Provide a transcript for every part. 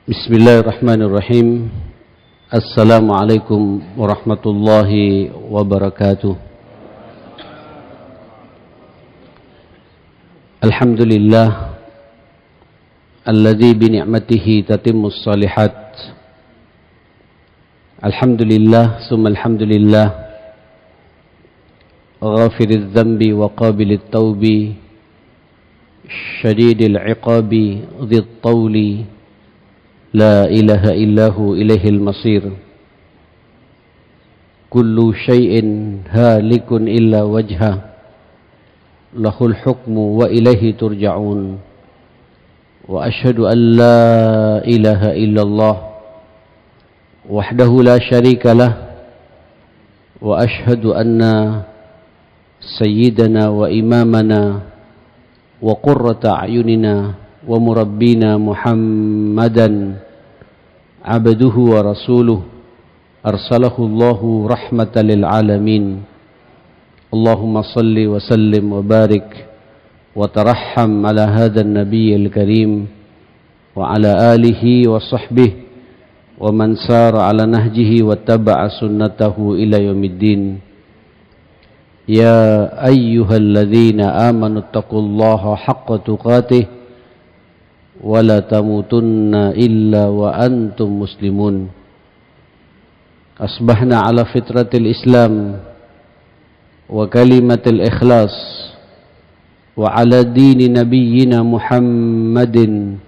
Bismillahirrahmanirrahim. Assalamualaikum warahmatullahi wabarakatuh. Alhamdulillah alladzi bi ni'matihi tatimmus shalihat. Alhamdulillah summa alhamdulillah ghafiriz dzambi wa qabilit taubi syadidil iqabi dzit tauli la ilaha illahu ilaihil masir. Kullu syai'in halikun illa wajha lahul hukmu wa ilaihi turja'un. Wa ashhadu an la ilaha illallah wahdahu la syarika lah. Wa ashhadu anna sayyidana wa imamana wa qurrata a'yunina wa murabbina Muhammadan abduhu wa rasuluh arsalahu Allahu rahmatan lil alamin. Allahumma salli wa sallim wa barik wa tarahham ala hadzal nabiyyil karim wa ala alihi wa sahbihi wa man sara ala nahjihi wa taba'a sunnatahu ila yaumiddin. Ya ayyuhalladzina amanu taqullaha haqqa tuqatih wa la tamutunna illa wa antum muslimun. Asbahna ala fitratil Islam wa kalimatil ikhlas wa ala dini nabiyyina Muhammadin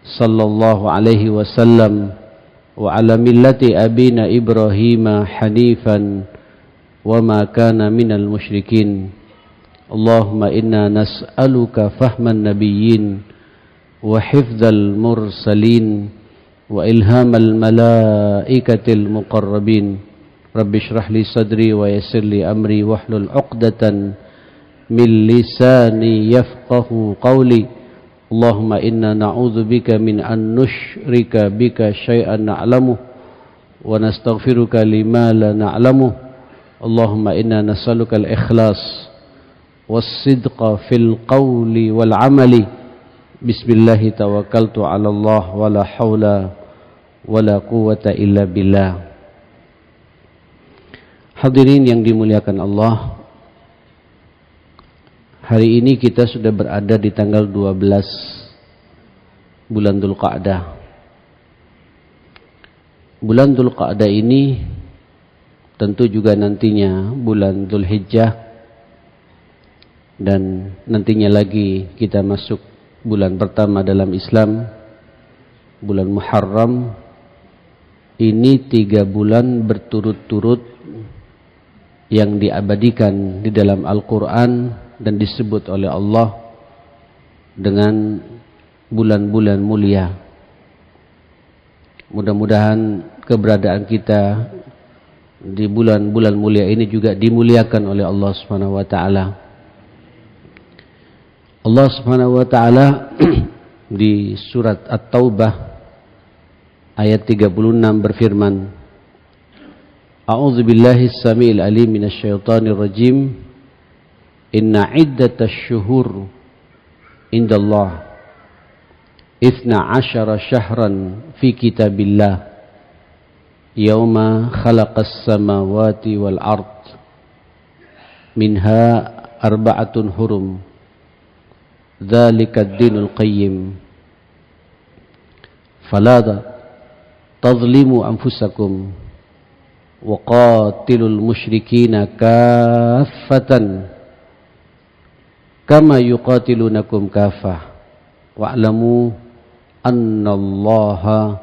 sallallahu alaihi wasallam wa ala millati abina Ibrahim hanifan wa ma kana minal musyrikin. Allahumma inna nas'aluka fahman nabiyyin wa hifdzal mursalin wa ilhamal malaikatil muqarrabin. Rabbi shrah li sadri wa yassir li amri wahlul 'uqdatan min lisani yafqahu qawli. Allahumma inna na'udzubika min an nusyrika bika syai'an na'lamuh wa nastaghfiruka lima la na'lamuh. Allahumma inna nas'aluka al-ikhlas was-sidqa fil qawli wal 'amali. Bismillahi tawakkaltu 'ala Allah wa la haula wa la quwwata illa billah. Hadirin yang dimuliakan Allah, hari ini kita sudah berada di tanggal 12 bulan Dzulqa'dah. Bulan Dzulqa'dah ini tentu juga nantinya bulan Dzulhijjah, dan nantinya lagi kita masuk bulan pertama dalam Islam, bulan Muharram. Ini 3 bulan berturut-turut yang diabadikan di dalam Al-Quran dan disebut oleh Allah dengan bulan-bulan mulia. Mudah-mudahan keberadaan kita di bulan-bulan mulia ini juga dimuliakan oleh Allah Subhanahu wa taala. Allah Subhanahu wa taala di surat At-Taubah ayat 36 berfirman, A'udzu billahi as-sami'il 'alim minasy syaithanir rajim. Inna 'iddatash syuhur indallah 12 syahran fi kitabillah yauma khalaqas samawati wal ard minha arba'atun hurum dzalikad dinul qayyim fala tadhlimu anfusakum wa qatilul musyrikina kaffatan kama yuqatilunakum kaffah wa'lamu annallaha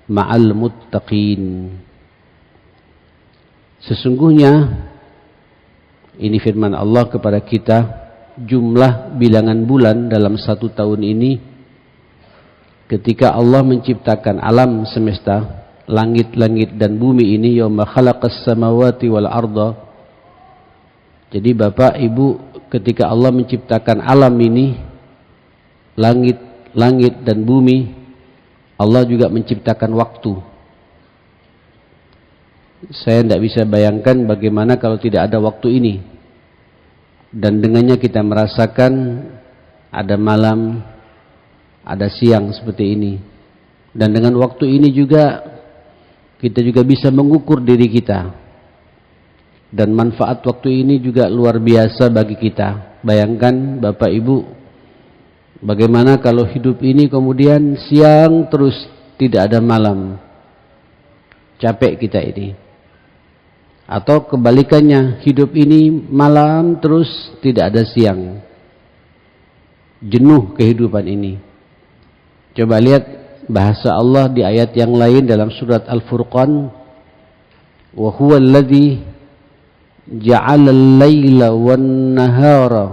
ma'al muttaqin. Sesungguhnya ini firman Allah kepada kita, jumlah bilangan bulan dalam 1 tahun ini ketika Allah menciptakan alam semesta, langit-langit dan bumi ini, yauma khalaqas samawati wal arda. Jadi Bapak Ibu, ketika Allah menciptakan alam ini, langit dan bumi, Allah juga menciptakan waktu. Saya tidak bisa bayangkan bagaimana kalau tidak ada waktu ini. Dan dengannya kita merasakan ada malam, ada siang seperti ini. Dan dengan waktu ini juga kita juga bisa mengukur diri kita. Dan manfaat waktu ini juga luar biasa bagi kita. Bayangkan Bapak Ibu, bagaimana kalau hidup ini kemudian siang terus tidak ada malam. Capek kita ini. Atau kebalikannya, hidup ini malam terus tidak ada siang. Jenuh kehidupan ini. Coba lihat bahasa Allah di ayat yang lain dalam surat Al-Furqan. Wa huwa alladhi ja'ala al-laila wan-nahara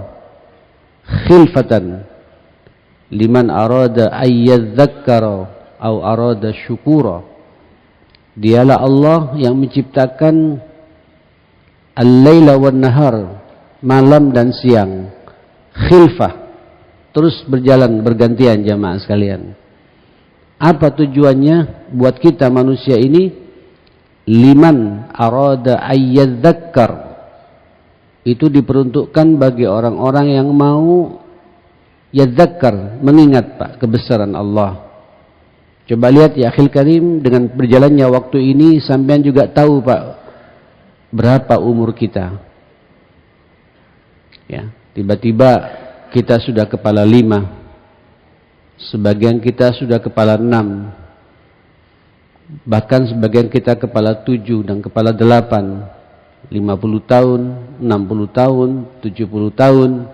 khilfatan liman arada ayyadzakkara aw arada syukura. Dialah Allah yang menciptakan al-laila wan-nahar, malam dan siang, khilfah, terus berjalan bergantian jamaah sekalian. Apa tujuannya buat kita manusia ini? Liman arada ayyadzakkar, itu diperuntukkan bagi orang-orang yang mau yadzakkar, mengingat Pak kebesaran Allah. Coba lihat ya akhil karim, dengan berjalannya waktu ini sampean juga tahu Pak berapa umur kita. Ya, tiba-tiba kita sudah kepala 5, sebagian kita sudah kepala 6, bahkan sebagian kita kepala 7 dan kepala 8, 50 tahun, 60 tahun, 70 tahun,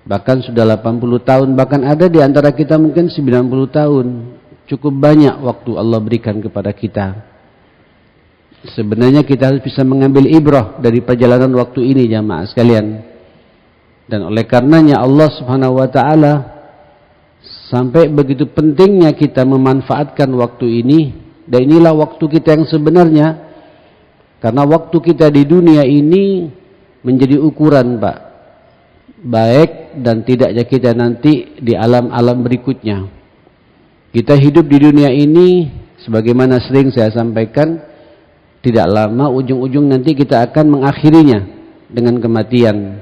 bahkan sudah 80 tahun, bahkan ada di antara kita mungkin 90 tahun. Cukup banyak waktu Allah berikan kepada kita. Sebenarnya kita harus bisa mengambil ibrah dari perjalanan waktu ini jamaah sekalian. Dan oleh karenanya Allah Subhanahu wa taala sampai begitu pentingnya kita memanfaatkan waktu ini, dan inilah waktu kita yang sebenarnya. Karena waktu kita di dunia ini menjadi ukuran Pak, baik dan tidaknya kita nanti di alam-alam berikutnya. Kita hidup di dunia ini sebagaimana sering saya sampaikan, tidak lama ujung-ujung nanti kita akan mengakhirinya dengan kematian.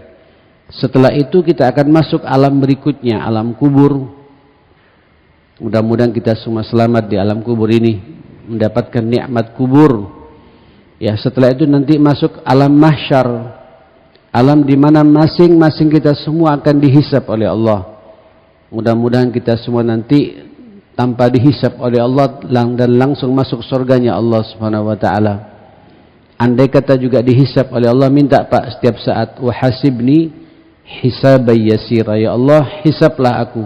Setelah itu kita akan masuk alam berikutnya, alam kubur. Mudah-mudahan kita semua selamat di alam kubur ini, mendapatkan nikmat kubur. Ya, setelah itu nanti masuk alam mahsyar, alam di mana masing-masing kita semua akan dihisab oleh Allah. Mudah-mudahan kita semua nanti tanpa dihisab oleh Allah dan langsung masuk surganya Allah Subhanahu wa taala. Andai kata juga dihisab oleh Allah, minta Pak setiap saat, wahasibni hisaban yasira, ya Allah hisablah aku,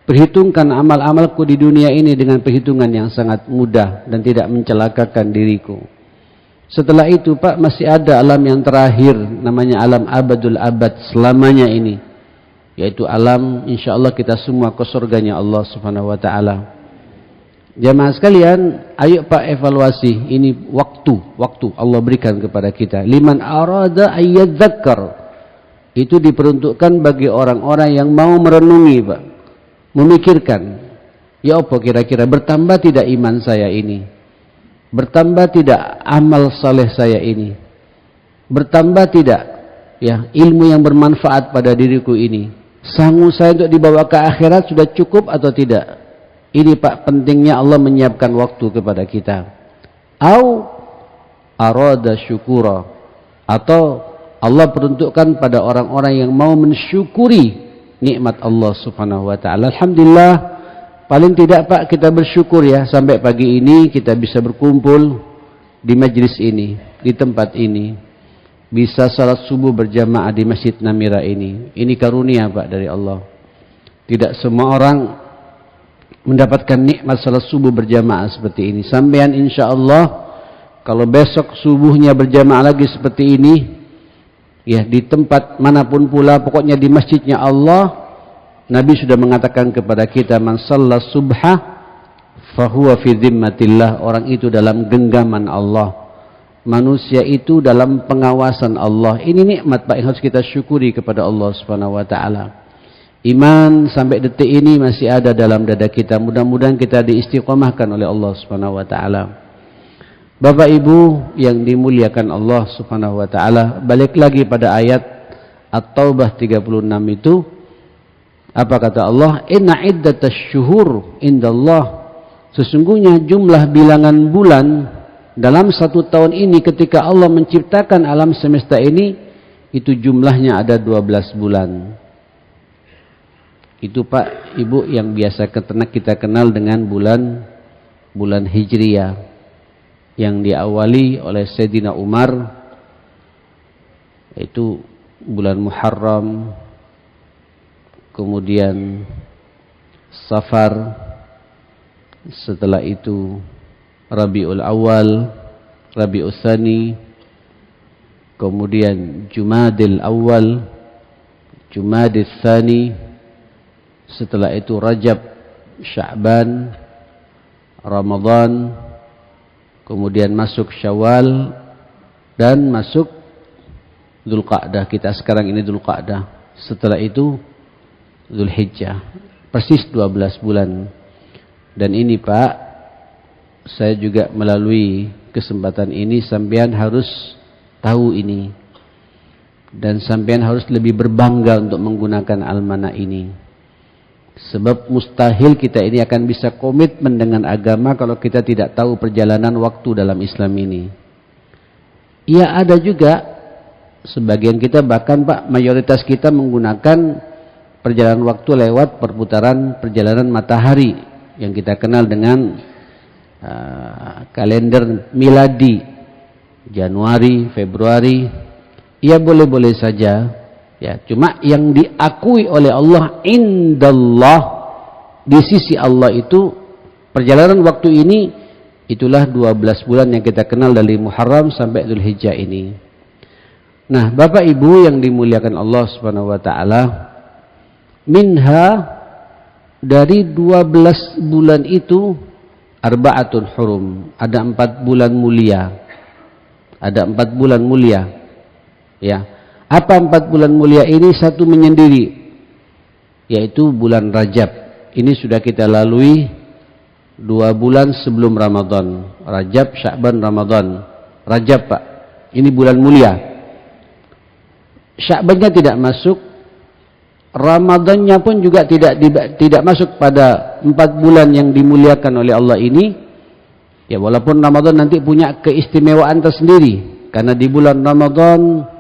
perhitungkan amal-amalku di dunia ini dengan perhitungan yang sangat mudah dan tidak mencelakakan diriku. Setelah itu Pak masih ada alam yang terakhir, namanya alam abadul abad, selamanya ini, yaitu alam insyaallah kita semua ke surganya Allah Subhanahu wa taala. Jamaah sekalian, ayo Pak evaluasi ini waktu Allah berikan kepada kita. Liman arada ayyadzakkar, itu diperuntukkan bagi orang-orang yang mau merenungi Pak, memikirkan, ya apa kira-kira bertambah tidak iman saya ini, bertambah tidak amal saleh saya ini, bertambah tidak ya ilmu yang bermanfaat pada diriku ini, sanggup saya untuk dibawa ke akhirat sudah cukup atau tidak? Ini Pak pentingnya Allah menyiapkan waktu kepada kita. Au arada syukura, atau Allah peruntukkan pada orang-orang yang mau mensyukuri nikmat Allah Subhanahu wa taala. Alhamdulillah, paling tidak Pak kita bersyukur ya sampai pagi ini kita bisa berkumpul di majlis ini, di tempat ini. Bisa salat subuh berjamaah di Masjid Namira ini. Ini karunia Pak dari Allah. Tidak semua orang mendapatkan nikmat salat subuh berjamaah seperti ini. Sampean insyaallah kalau besok subuhnya berjamaah lagi seperti ini, ya di tempat manapun pula, pokoknya di masjidnya Allah, Nabi sudah mengatakan kepada kita, man shalla subha fahuwa fi dhimmatillah, orang itu dalam genggaman Allah, manusia itu dalam pengawasan Allah. Ini nikmat Pak yang harus kita syukuri kepada Allah Subhanahu wa taala. Iman sampai detik ini masih ada dalam dada kita. Mudah-mudahan kita diistiqomahkan oleh Allah Subhanahu wa taala. Bapak Ibu yang dimuliakan Allah Subhanahu wa taala, balik lagi pada ayat At-Taubah 36 itu, apa kata Allah? Inna iddatash syuhur indallah Sesungguhnya jumlah bilangan bulan dalam satu tahun ini ketika Allah menciptakan alam semesta ini, itu jumlahnya ada 12 bulan. Itu Pak, Ibu yang biasa kita kenal dengan bulan Hijriyah, yang diawali oleh Sayyidina Umar, yaitu bulan Muharram, kemudian Safar, setelah itu Rabiul Awal, Rabiul Tsani, kemudian Jumadil Awal, Jumadil Tsani, setelah itu Rajab, Sya'ban, Ramadan, kemudian masuk Syawal, dan masuk Dzulqa'dah. Kita sekarang ini Dzulqa'dah. Setelah itu Dzulhijjah. Persis 12 bulan. Dan ini Pak, saya juga melalui kesempatan ini sampean harus tahu ini. Dan sampean harus lebih berbangga untuk menggunakan almanak ini. Sebab mustahil kita ini akan bisa komitmen dengan agama kalau kita tidak tahu perjalanan waktu dalam Islam ini. Ya ada juga sebagian kita, bahkan Pak, mayoritas kita menggunakan perjalanan waktu lewat perjalanan matahari yang kita kenal dengan kalender miladi, Januari, Februari. Ya boleh-boleh saja. Ya, cuma yang diakui oleh Allah indallah, di sisi Allah itu perjalanan waktu ini itulah 12 bulan yang kita kenal dari Muharram sampai Dzulhijjah ini. Nah, Bapak Ibu yang dimuliakan Allah Subhanahu wa taala, minha, dari 12 bulan itu arba'atun hurum, ada 4 bulan mulia. Ada 4 bulan mulia. Ya. Apa 4 bulan mulia ini? Satu menyendiri, yaitu bulan Rajab. Ini sudah kita lalui 2 bulan sebelum Ramadan. Rajab, Sya'ban, Ramadan. Rajab Pak, ini bulan mulia. Sya'bannya tidak masuk, Ramadannya pun juga tidak masuk pada 4 bulan yang dimuliakan oleh Allah ini. Ya, walaupun Ramadan nanti punya keistimewaan tersendiri, karena di bulan Ramadan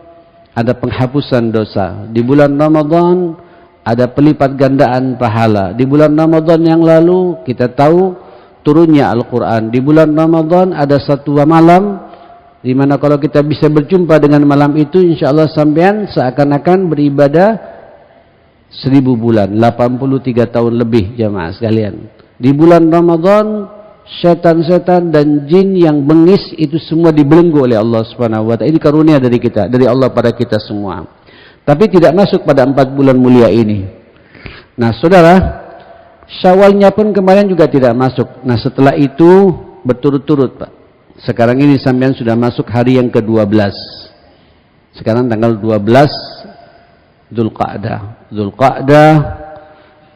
ada penghapusan dosa. Di bulan Ramadan ada pelipat gandaan pahala. Di bulan Ramadan yang lalu kita tahu turunnya Al-Quran. Di bulan Ramadan ada satu malam di mana kalau kita bisa berjumpa dengan malam itu, insya Allah sampean seakan-akan beribadah 1000 bulan, 83 tahun lebih jamaah sekalian. Di bulan Ramadan setan-setan dan jin yang bengis itu semua dibelenggu oleh Allah Subhanahu wa taala. Ini karunia dari kita, dari Allah pada kita semua. Tapi tidak masuk pada 4 bulan mulia ini. Nah, Saudara, Syawalnya pun kemarin juga tidak masuk. Nah, setelah itu berturut-turut, Pak. Sekarang ini sampean sudah masuk hari yang ke-12. Sekarang tanggal 12 Dzulqa'dah. Dzulqa'dah,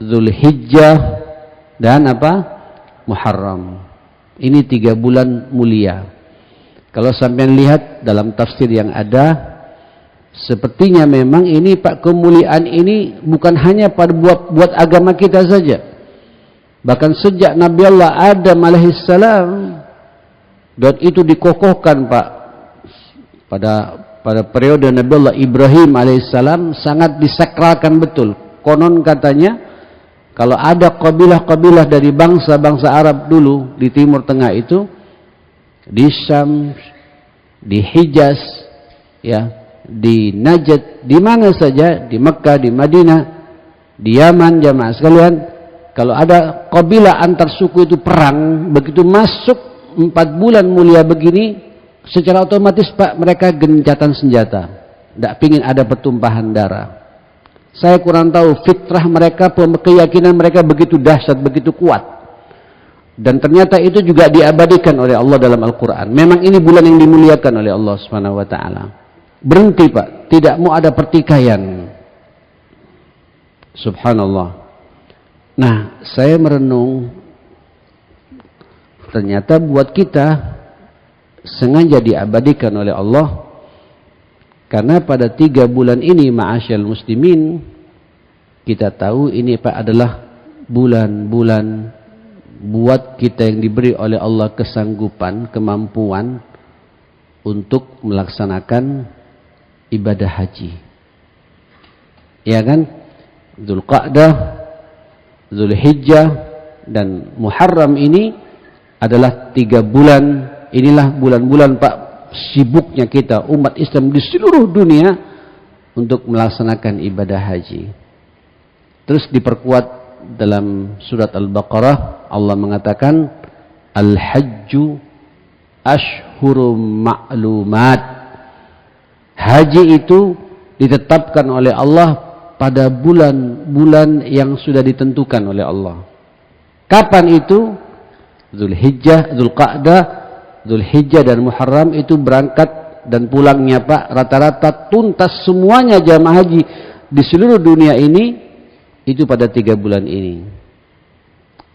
Dzulhijjah, dan apa? Muharram. Ini 3 bulan mulia. Kalau sampean lihat dalam tafsir yang ada, sepertinya memang ini Pak, kemuliaan ini bukan hanya pada buat agama kita saja. Bahkan sejak Nabi Allah Adam alaihissalam, dan itu dikokohkan Pak, pada periode Nabi Allah Ibrahim alaihissalam sangat disakralkan betul. Konon katanya, kalau ada kabilah-kabilah dari bangsa-bangsa Arab dulu di Timur Tengah itu, di Syam, di Hijaz, ya, di Najd, di mana saja, di Mekah, di Madinah, di Yaman, jamaah sekalian, kalau ada kabilah antar suku itu perang, begitu masuk 4 bulan mulia begini, secara otomatis Pak, mereka gencatan senjata. Tidak ingin ada pertumpahan darah. Saya kurang tahu fitrah mereka, keyakinan mereka begitu dahsyat, begitu kuat. Dan ternyata itu juga diabadikan oleh Allah dalam Al-Quran. Memang ini bulan yang dimuliakan oleh Allah Subhanahu wa taala. Berhenti Pak, tidak mau ada pertikaian. Subhanallah. Nah, saya merenung, ternyata buat kita sengaja diabadikan oleh Allah. Karena pada 3 bulan ini, ma'asyal muslimin, kita tahu ini Pak adalah bulan-bulan buat kita yang diberi oleh Allah kesanggupan, kemampuan untuk melaksanakan ibadah haji. Ya kan? Dzulqa'dah, Dzulhijjah dan Muharram ini adalah 3 bulan. Inilah bulan-bulan Pak sibuknya kita umat Islam di seluruh dunia untuk melaksanakan ibadah haji. Terus diperkuat dalam surat Al-Baqarah, Allah mengatakan Al-Hajju Ashhurum Ma'lumat. Haji itu ditetapkan oleh Allah pada bulan-bulan yang sudah ditentukan oleh Allah. Kapan itu? Dzulhijjah, Dzulqa'dah, Dzulhijjah dan Muharram itu berangkat dan pulangnya Pak rata-rata tuntas semuanya jamaah haji di seluruh dunia ini itu pada 3 bulan ini.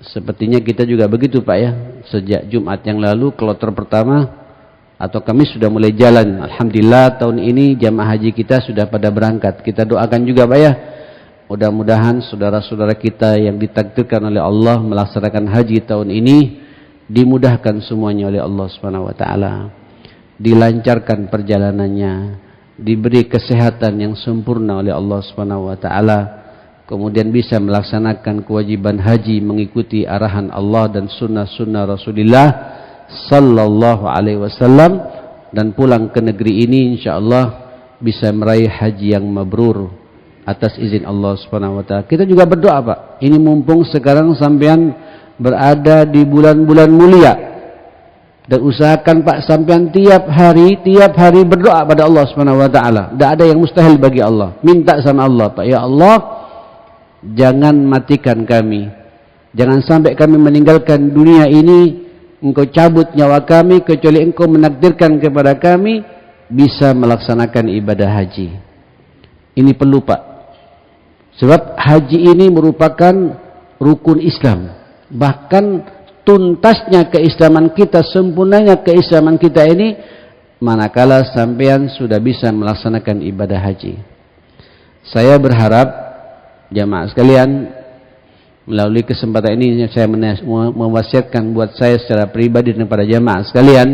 Sepertinya kita juga begitu Pak ya. Sejak Jumat yang lalu kloter pertama atau kami sudah mulai jalan. Alhamdulillah tahun ini jamaah haji kita sudah pada berangkat. Kita doakan juga Pak ya. Mudah-mudahan saudara-saudara kita yang ditakdirkan oleh Allah melaksanakan haji tahun ini dimudahkan semuanya oleh Allah Subhanahu wa taala. Dilancarkan perjalanannya, diberi kesehatan yang sempurna oleh Allah Subhanahu wa taala. Kemudian bisa melaksanakan kewajiban haji mengikuti arahan Allah dan sunnah-sunnah Rasulullah sallallahu alaihi wasallam dan pulang ke negeri ini insyaallah bisa meraih haji yang mabrur atas izin Allah Subhanahu wa taala. Kita juga berdoa Pak. Ini mumpung sekarang sampean berada di bulan-bulan mulia dan usahakan Pak sampean tiap hari berdoa pada Allah Subhanahu wa taala. Tidak ada yang mustahil bagi Allah. Minta sama Allah Pak, ya Allah, jangan matikan kami. Jangan sampai kami meninggalkan dunia ini, Engkau cabut nyawa kami kecuali Engkau menakdirkan kepada kami bisa melaksanakan ibadah haji. Ini perlu Pak. Sebab haji ini merupakan rukun Islam. Bahkan tuntasnya keislaman kita, sempurnanya keislaman kita ini manakala sampean sudah bisa melaksanakan ibadah haji. Saya berharap jamaah sekalian, melalui kesempatan ini saya mewasiatkan buat saya secara pribadi dan para jamaah sekalian,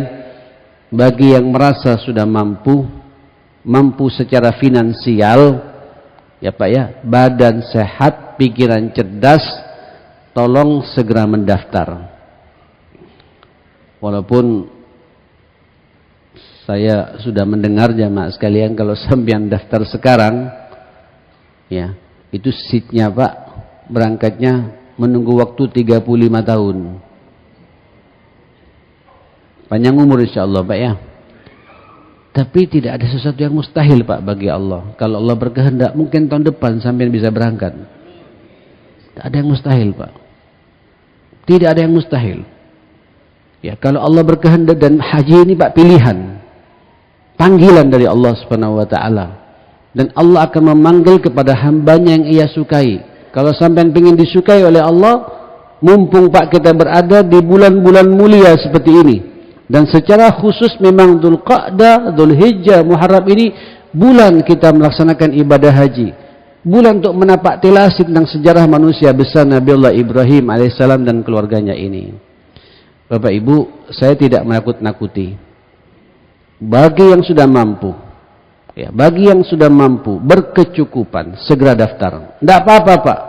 bagi yang merasa sudah mampu secara finansial, ya Pak ya, badan sehat, pikiran cerdas, tolong segera mendaftar. Walaupun saya sudah mendengar jamaah sekalian, kalau sampean daftar sekarang, ya itu seatnya Pak, berangkatnya menunggu waktu 35 tahun. Panjang umur insyaallah Pak ya. Tapi tidak ada sesuatu yang mustahil Pak bagi Allah. Kalau Allah berkehendak mungkin tahun depan sampai bisa berangkat. Tidak ada yang mustahil Pak. Tidak ada yang mustahil. Ya, kalau Allah berkehendak, dan haji ini Pak pilihan. Panggilan dari Allah Subhanahu wa taala. Dan Allah akan memanggil kepada hambanya yang ia sukai. Kalau sampai ingin disukai oleh Allah, mumpung Pak kita berada di bulan-bulan mulia seperti ini. Dan secara khusus memang Dzulqa'dah, Dzulhijjah, Muharram ini bulan kita melaksanakan ibadah haji. Bulan untuk menapak telasi tentang sejarah manusia besar Nabi Allah Ibrahim alaihissalam dan keluarganya ini. Bapak Ibu, saya tidak menakut-nakuti. Bagi yang sudah mampu, ya, bagi yang sudah mampu, berkecukupan, segera daftar. Tidak apa-apa Pak.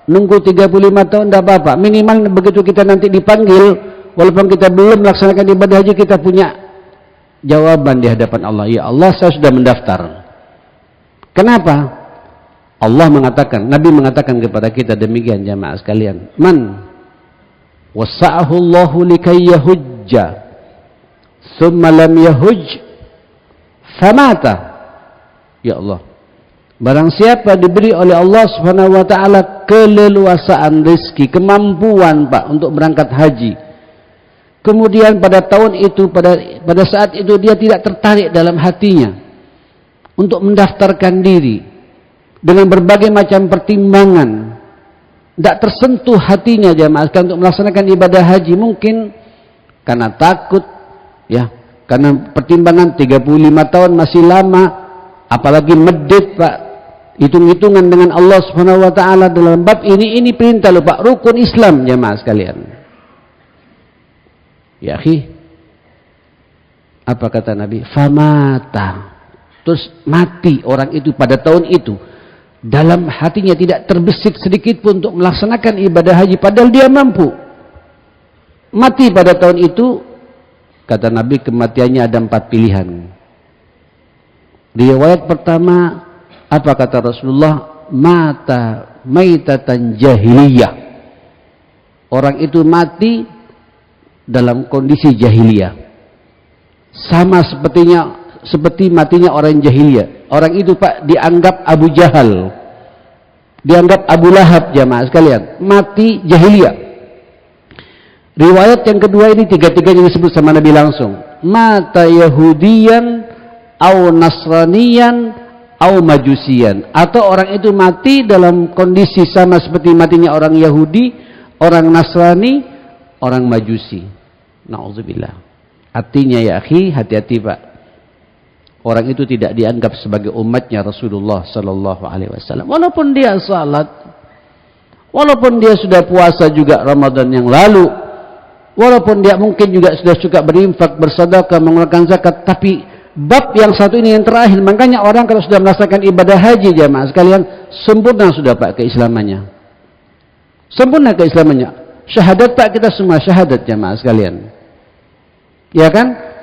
Nunggu 35 tahun tidak apa-apa. Minimal begitu kita nanti dipanggil, walaupun kita belum melaksanakan ibadah haji, kita punya jawaban di hadapan Allah. Ya Allah, saya sudah mendaftar. Kenapa? Allah mengatakan, Nabi mengatakan kepada kita demikian jamaah sekalian. Man wasa'ahu Allahu likay yahujja thumma lam yahuj famata. Ya Allah, barang siapa diberi oleh Allah Subhanahu wa taala keleluasaan rezeki, kemampuan Pak untuk berangkat haji, kemudian pada tahun itu, pada saat itu dia tidak tertarik dalam hatinya untuk mendaftarkan diri dengan berbagai macam pertimbangan, tidak tersentuh hatinya jamaah untuk melaksanakan ibadah haji, mungkin karena takut, ya, karena pertimbangan 35 tahun masih lama, apalagi medit Pak, hitung-hitungan dengan Allah Subhanahu wa taala dalam bab ini perintah loh Pak, rukun Islam jamaah sekalian. Ya akhi, apa kata Nabi? Famata. Terus mati orang itu pada tahun itu. Dalam hatinya tidak terbesit sedikit pun untuk melaksanakan ibadah haji, padahal dia mampu. Mati pada tahun itu, kata Nabi, kematiannya ada 4 pilihan. Riwayat pertama, apa kata Rasulullah? Mata maitatan jahiliyah. Orang itu mati dalam kondisi jahiliyah. Sama seperti matinya orang jahiliyah. Orang itu Pak dianggap Abu Jahal, dianggap Abu Lahab, jamaah sekalian, mati jahiliyah. Riwayat yang kedua ini tiga-tiganya disebut sama Nabi langsung. Mata Yahudiyan, au Nasraniyan, au Majusiyan. Atau orang itu mati dalam kondisi sama seperti matinya orang Yahudi, orang Nasrani, orang Majusi. Na'udzubillah. Artinya ya akhi, hati-hati Pak. Orang itu tidak dianggap sebagai umatnya Rasulullah sallallahu alaihi wasallam. Walaupun dia salat, walaupun dia sudah puasa juga Ramadan yang lalu, walaupun dia mungkin juga sudah suka berinfak, bersedekah, mengeluarkan zakat, tapi bab yang satu ini yang terakhir. Makanya orang kalau sudah melaksanakan ibadah haji, jamaah sekalian, sempurna sudah Pak keislamannya. Sempurna keislamannya. Syahadat Pak, kita semua syahadat jamaah sekalian. Ya kan?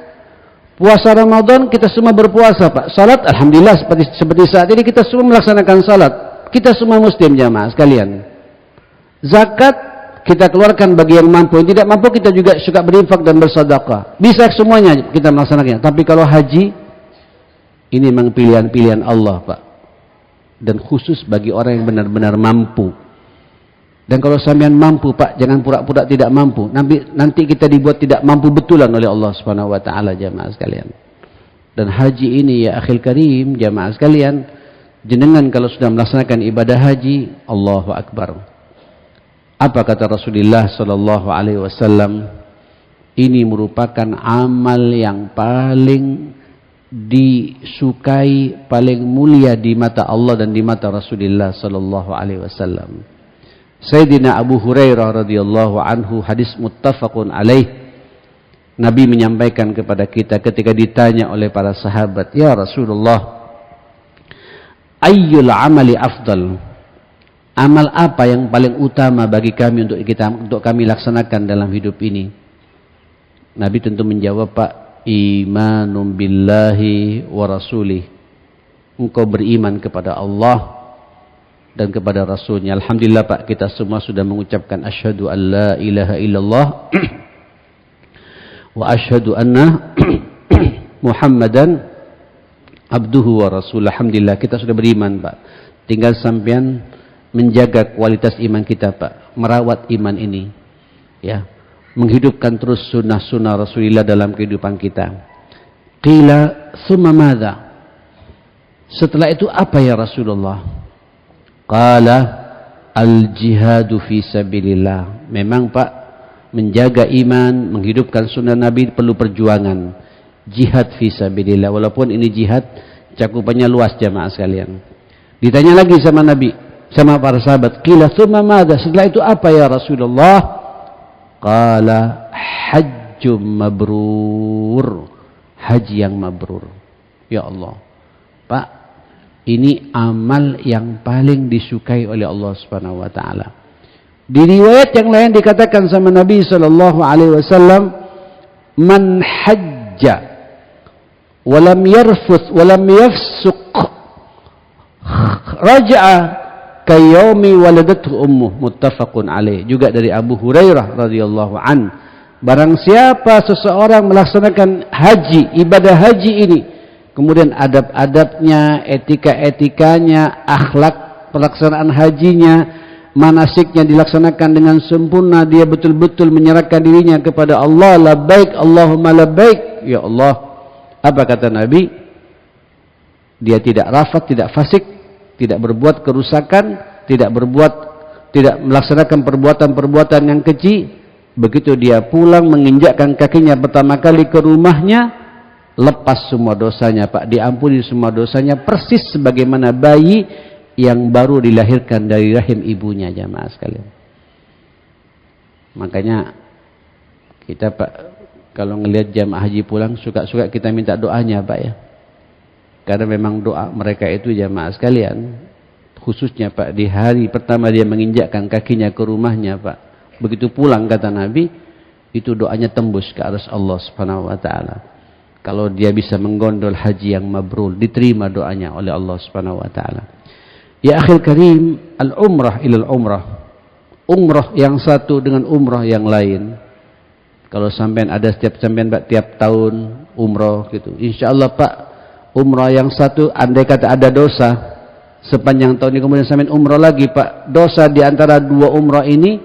Puasa Ramadan kita semua berpuasa Pak. Salat alhamdulillah seperti saat ini kita semua melaksanakan salat. Kita semua muslim jamaah sekalian. Zakat kita keluarkan bagi yang mampu. Yang tidak mampu kita juga suka berinfak dan bersedekah. Bisa semuanya kita melaksanakannya. Tapi kalau haji ini memang pilihan-pilihan Allah Pak. Dan khusus bagi orang yang benar-benar mampu. Dan kalau sampean mampu Pak, jangan pura-pura tidak mampu. Nanti kita dibuat tidak mampu betulan oleh Allah Subhanahu wa taala jamaah sekalian. Dan haji ini ya akhil karim jamaah sekalian, jenengan kalau sudah melaksanakan ibadah haji, Allahu akbar. Apa kata Rasulullah sallallahu alaihi wasallam? Ini merupakan amal yang paling disukai, paling mulia di mata Allah dan di mata Rasulullah sallallahu alaihi wasallam. Sayyidina Abu Hurairah radhiyallahu anhu, hadis muttafaqun alaih, Nabi menyampaikan kepada kita ketika ditanya oleh para sahabat, ya Rasulullah, ayyul amali afdal? Amal apa yang paling utama bagi kami untuk kami laksanakan dalam hidup ini? Nabi tentu menjawab Pak, imanum billahi wa rasulih. Engkau beriman kepada Allah dan kepada Rasulnya. Alhamdulillah Pak, kita semua sudah mengucapkan asyhadu an la ilaha illallah wa asyhadu anna Muhammadan abduhu wa rasul. Alhamdulillah kita sudah beriman Pak. Tinggal sampean menjaga kualitas iman kita Pak, merawat iman ini ya, menghidupkan terus sunnah-sunnah Rasulullah dalam kehidupan kita. Qila summa madza? Setelah itu apa ya Rasulullah? Qala al-jihadu fi sabilillah. Memang Pak, menjaga iman, menghidupkan sunnah Nabi perlu perjuangan. Jihad fi sabilillah. Walaupun ini jihad cakupannya luas jamaah sekalian. Ditanya lagi sama Nabi, sama para sahabat, qila tsumma madza? Setelah itu apa ya Rasulullah? Qala hajjum mabrur. Haji yang mabrur. Ya Allah. Pak, ini amal yang paling disukai oleh Allah Subhanahu wa taala. Di riwayat yang lain dikatakan sama Nabi sallallahu alaihi wasallam, "Man hajja wa lam yarfuth wa lam yafsuq raja'a kayaumi waladathu ummuh." Muttafaqun alaih. Juga dari Abu Hurairah radhiyallahu an. Barang siapa seseorang melaksanakan haji, ibadah haji ini, kemudian adab-adabnya, etika-etikanya, akhlak pelaksanaan hajinya, manasiknya dilaksanakan dengan sempurna, dia betul-betul menyerahkan dirinya kepada Allah. Labbaik Allahumma labbaik. Ya Allah, apa kata Nabi? Dia tidak rafat, tidak fasik, tidak berbuat kerusakan, tidak melaksanakan perbuatan-perbuatan yang keji. Begitu dia pulang menginjakkan kakinya pertama kali ke rumahnya, lepas semua dosanya Pak, diampuni semua dosanya, persis sebagaimana bayi yang baru dilahirkan dari rahim ibunya jamaah sekalian. Makanya kita Pak Kalau ngelihat jamaah haji pulang, suka-suka kita minta doanya Pak ya. Karena memang doa mereka itu jamaah sekalian, khususnya Pak di hari pertama dia menginjakkan kakinya ke rumahnya Pak, begitu pulang kata Nabi, itu doanya tembus ke aras Allah Subhanahu wa taala. Kalau dia bisa menggondol haji yang mabrur, diterima doanya oleh Allah Subhanahu wa taala. Ya akhil karim, al-umrah ilal umrah. Umrah yang satu dengan umrah yang lain. Kalau sampean ada setiap sampean Pak tiap tahun umrah gitu. Insyaallah Pak, umrah yang satu andai kata ada dosa sepanjang tahun ini kemudian sampean umrah lagi Pak, dosa di antara dua umrah ini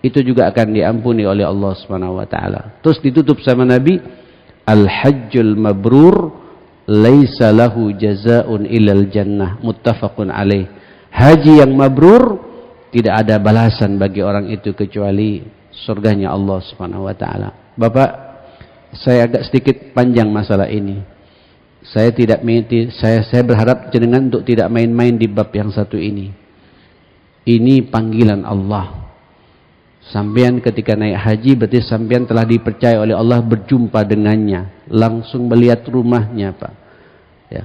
itu juga akan diampuni oleh Allah Subhanahu wa taala. Terus ditutup sama Nabi, al-hajjul mabrur laisa lahu jazaa'un illal jannah, muttafaqun alaih. Haji yang mabrur tidak ada balasan bagi orang itu kecuali surganya Allah Subhanahu wa taala. Bapak, saya agak sedikit panjang masalah ini. Saya berharap jenengan untuk tidak main-main di bab yang satu ini. Ini panggilan Allah. Sampean ketika naik haji berarti sampean telah dipercaya oleh Allah berjumpa dengannya, langsung melihat rumahnya Pak. Ya.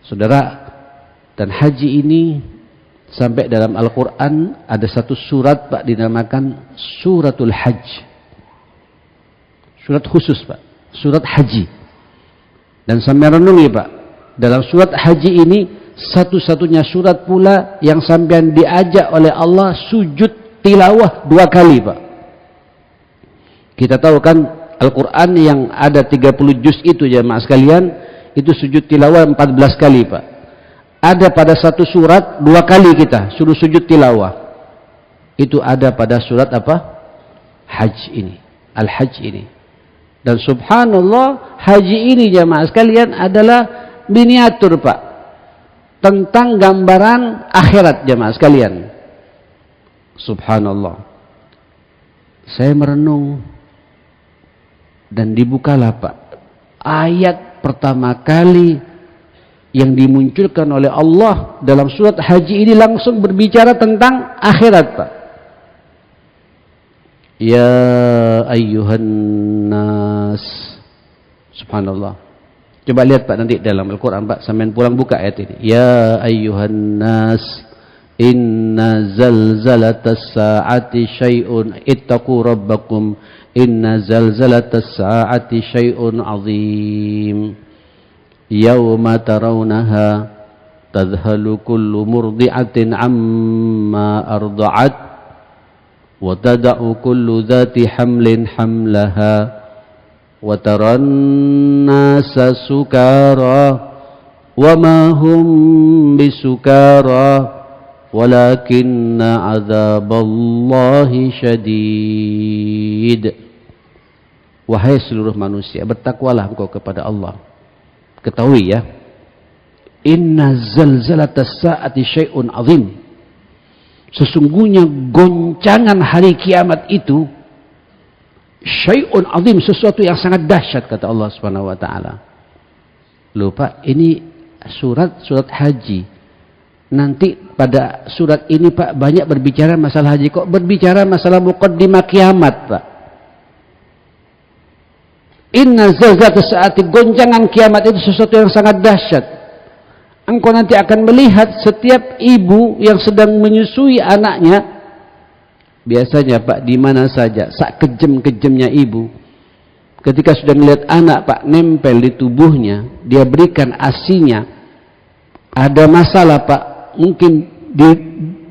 Saudara, dan haji ini sampai dalam Al-Quran ada satu surat Pak dinamakan Suratul Hajj. Surat khusus Pak, surat haji. Dan sampai renungi Pak, dalam surat haji ini satu-satunya surat pula yang sampean diajak oleh Allah sujud tilawah 2 kali Pak. Kita tahu kan Al-Quran yang ada 30 juz itu jemaah sekalian, itu sujud tilawah 14 kali Pak. Ada pada satu surat 2 kali kita suruh sujud tilawah. Itu ada pada surat apa? Hajj ini, Al-Hajj ini. Dan subhanallah, haji ini jemaah sekalian adalah miniatur Pak, tentang gambaran akhirat jemaah sekalian. Subhanallah. Saya merenung dan dibukalah Pak ayat pertama kali yang dimunculkan oleh Allah dalam surat haji ini langsung berbicara tentang akhirat Pak. Ya ayyuhan nas. Subhanallah. Coba lihat Pak nanti dalam Al-Quran Pak, sampean pulang buka ayat ini. Ya ayyuhan nas, inna zalzalatas sa'ati syai'un ittaqu rabbakum, inna zalzalatas sa'ati syai'un azim. Yawma tarawnaha tadhalu kullu murdi'atin amma arda'at wa tada'u kullu dhati hamlin hamlaha wa taran nasa sukara wa ma hum bisukara walakinna adzaballahi syadid. Wahai seluruh manusia, bertakwalah engkau kepada Allah. Ketahui ya, inna zalzalatas sa'ati syai'un azim. Sesungguhnya goncangan hari kiamat itu syai'un azim, sesuatu yang sangat dahsyat kata Allah Subhanahu wa taala. Lupa, ini surat haji. Nanti pada surat ini Pak banyak berbicara masalah haji, kok berbicara masalah muqaddimah kiamat Pak. Inna zalzalatas saati, goncangan kiamat itu sesuatu yang sangat dahsyat. Engkau nanti akan melihat setiap ibu yang sedang menyusui anaknya. Biasanya Pak di mana saja, sak kejem-kejemnya ibu, ketika sudah melihat anak Pak nempel di tubuhnya, dia berikan asinya. Ada masalah Pak, mungkin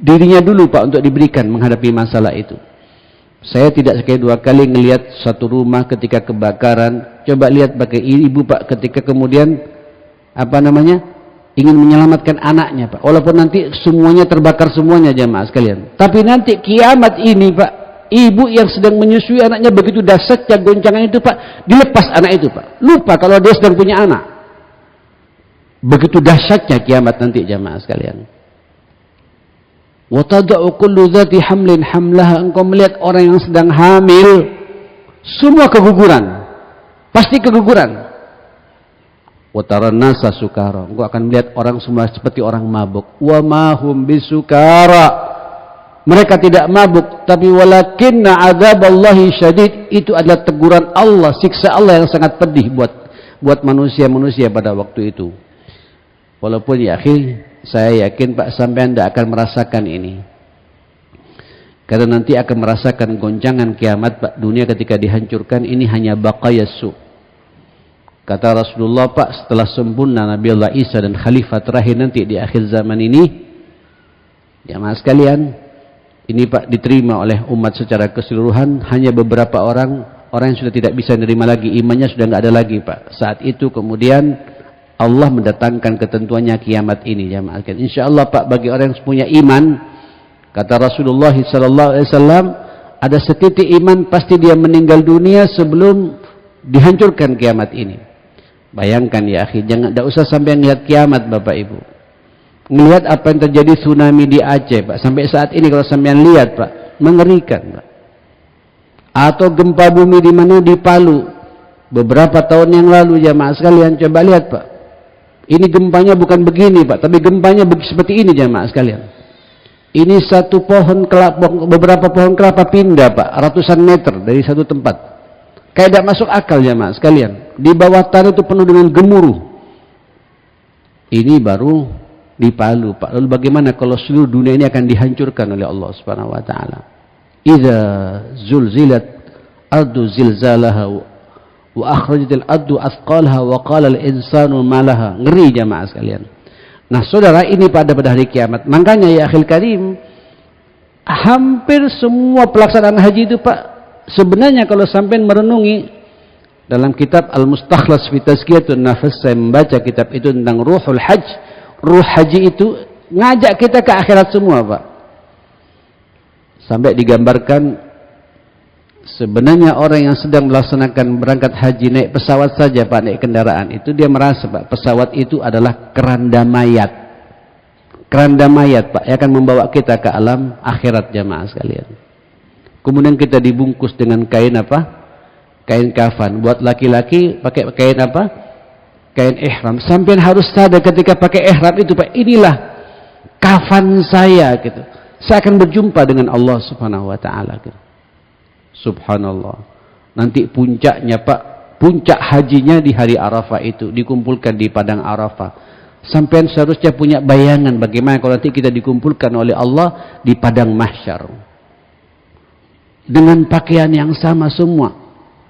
dirinya dulu Pak untuk diberikan menghadapi masalah itu. Saya tidak sekali 2 kali ngelihat satu rumah ketika kebakaran. Coba lihat pakai ibu Pak ketika kemudian ingin menyelamatkan anaknya Pak. Walaupun nanti semuanya terbakar semuanya jemaah sekalian. Tapi nanti kiamat ini Pak, ibu yang sedang menyusui anaknya begitu dahsyatnya goncangan itu Pak, dilepas anak itu Pak. Lupa kalau dia sedang punya anak. Begitu dahsyatnya kiamat nanti jemaah sekalian. Wa tada'u kullu dhati hamlin hamlaha. Engkau melihat orang yang sedang hamil, semua keguguran, pasti keguguran. Wa taran nasa sukara. Engkau akan melihat orang semua seperti orang mabuk. Wa ma hum bisukara. Mereka tidak mabuk, tapi walakinna adzaballahi syadid, itu adalah teguran Allah, siksa Allah yang sangat pedih buat manusia-manusia pada waktu itu. Walaupun ya akhi, saya yakin Pak sampean tidak akan merasakan ini. Karena nanti akan merasakan goncangan kiamat Pak, dunia ketika dihancurkan ini hanya baqayasu. Kata Rasulullah Pak, setelah sempurna Nabi Allah Isa dan khalifah terakhir nanti di akhir zaman ini, jamaah sekalian, ini Pak diterima oleh umat secara keseluruhan, hanya beberapa orang yang sudah tidak bisa menerima lagi, imannya sudah nggak ada lagi Pak. Saat itu kemudian Allah mendatangkan ketentuannya kiamat ini, jamaah sekalian. Insyaallah Pak, bagi orang yang punya iman, kata Rasulullah SAW, ada setitik iman pasti dia meninggal dunia sebelum dihancurkan kiamat ini. Bayangkan ya akhi, tidak usah sampai melihat kiamat Bapak Ibu. Melihat apa yang terjadi tsunami di Aceh Pak, sampai saat ini kalau sampean lihat Pak, mengerikan Pak. Atau gempa bumi di mana, di Palu beberapa tahun yang lalu, jamaah sekalian, coba lihat Pak. Ini gempanya bukan begini Pak, tapi gempanya seperti ini jamaah sekalian. Ini satu pohon kelapa, beberapa pohon kelapa pindah Pak, ratusan meter dari satu tempat. Kayak tidak masuk akal jamaah sekalian. Di bawah tanah itu penuh dengan gemuruh. Ini baru di Palu Pak. Lalu bagaimana kalau seluruh dunia ini akan dihancurkan oleh Allah Subhanahu wa taala? Idza zulzilat ardu zilzalaha wa akhrajatil ardu athqalaha wa qala al-insanu ma laha. Ngeri jamaah sekalian. Nah, saudara, ini pada hari kiamat. Makanya ya akhil karim, hampir semua pelaksanaan haji itu Pak, sebenarnya kalau sampai merenungi dalam kitab Al-Mustakhlas fi Tazkiyatun Nafs, saya membaca kitab itu tentang Ruhul Hajj. Ruh haji itu ngajak kita ke akhirat semua Pak. Sampai digambarkan sebenarnya orang yang sedang melaksanakan berangkat haji naik pesawat saja Pak, naik kendaraan itu dia merasa Pak, pesawat itu adalah keranda mayat. Keranda mayat Pak, yang akan membawa kita ke alam akhirat jamaah sekalian. Kemudian kita dibungkus dengan kain apa? Kain kafan. Buat laki-laki pakai kain apa? Kain ihram. Sampai harus sadar ketika pakai ihram itu Pak, inilah kafan saya gitu. Saya akan berjumpa dengan Allah Subhanahu wa taala gitu. Subhanallah. Nanti puncaknya Pak, puncak hajinya di hari Arafah itu dikumpulkan di padang Arafah. Sampai seharusnya punya bayangan bagaimana kalau nanti kita dikumpulkan oleh Allah di padang mahsyar. Dengan pakaian yang sama semua.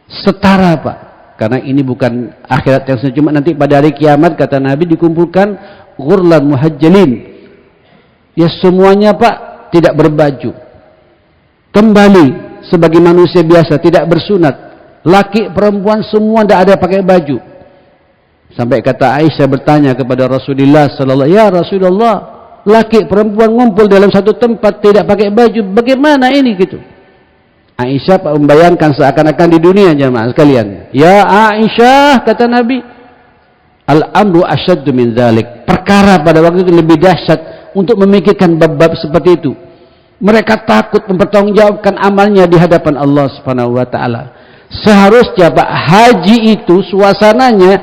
Setara Pak. Karena ini bukan akhirat yang cuma nanti pada hari kiamat kata Nabi dikumpulkan ghurlan muhajjalin. Ya semuanya Pak tidak berbaju. Kembali sebagai manusia biasa, tidak bersunat. Laki perempuan semua tidak ada pakai baju. Sampai kata Aisyah bertanya kepada Rasulullah sallallahu, ya Rasulullah, laki perempuan ngumpul dalam satu tempat tidak pakai baju, bagaimana ini gitu? Aisyah membayangkan seakan-akan di dunia jamaah sekalian. Ya Aisyah, kata Nabi, al-amru asyaddu min dzalik. Perkara pada waktu itu lebih dahsyat untuk memikirkan bab-bab seperti itu. Mereka takut mempertanggungjawabkan amalnya di hadapan Allah Subhanahu wa taala. Seharusnya Pak, haji itu suasananya,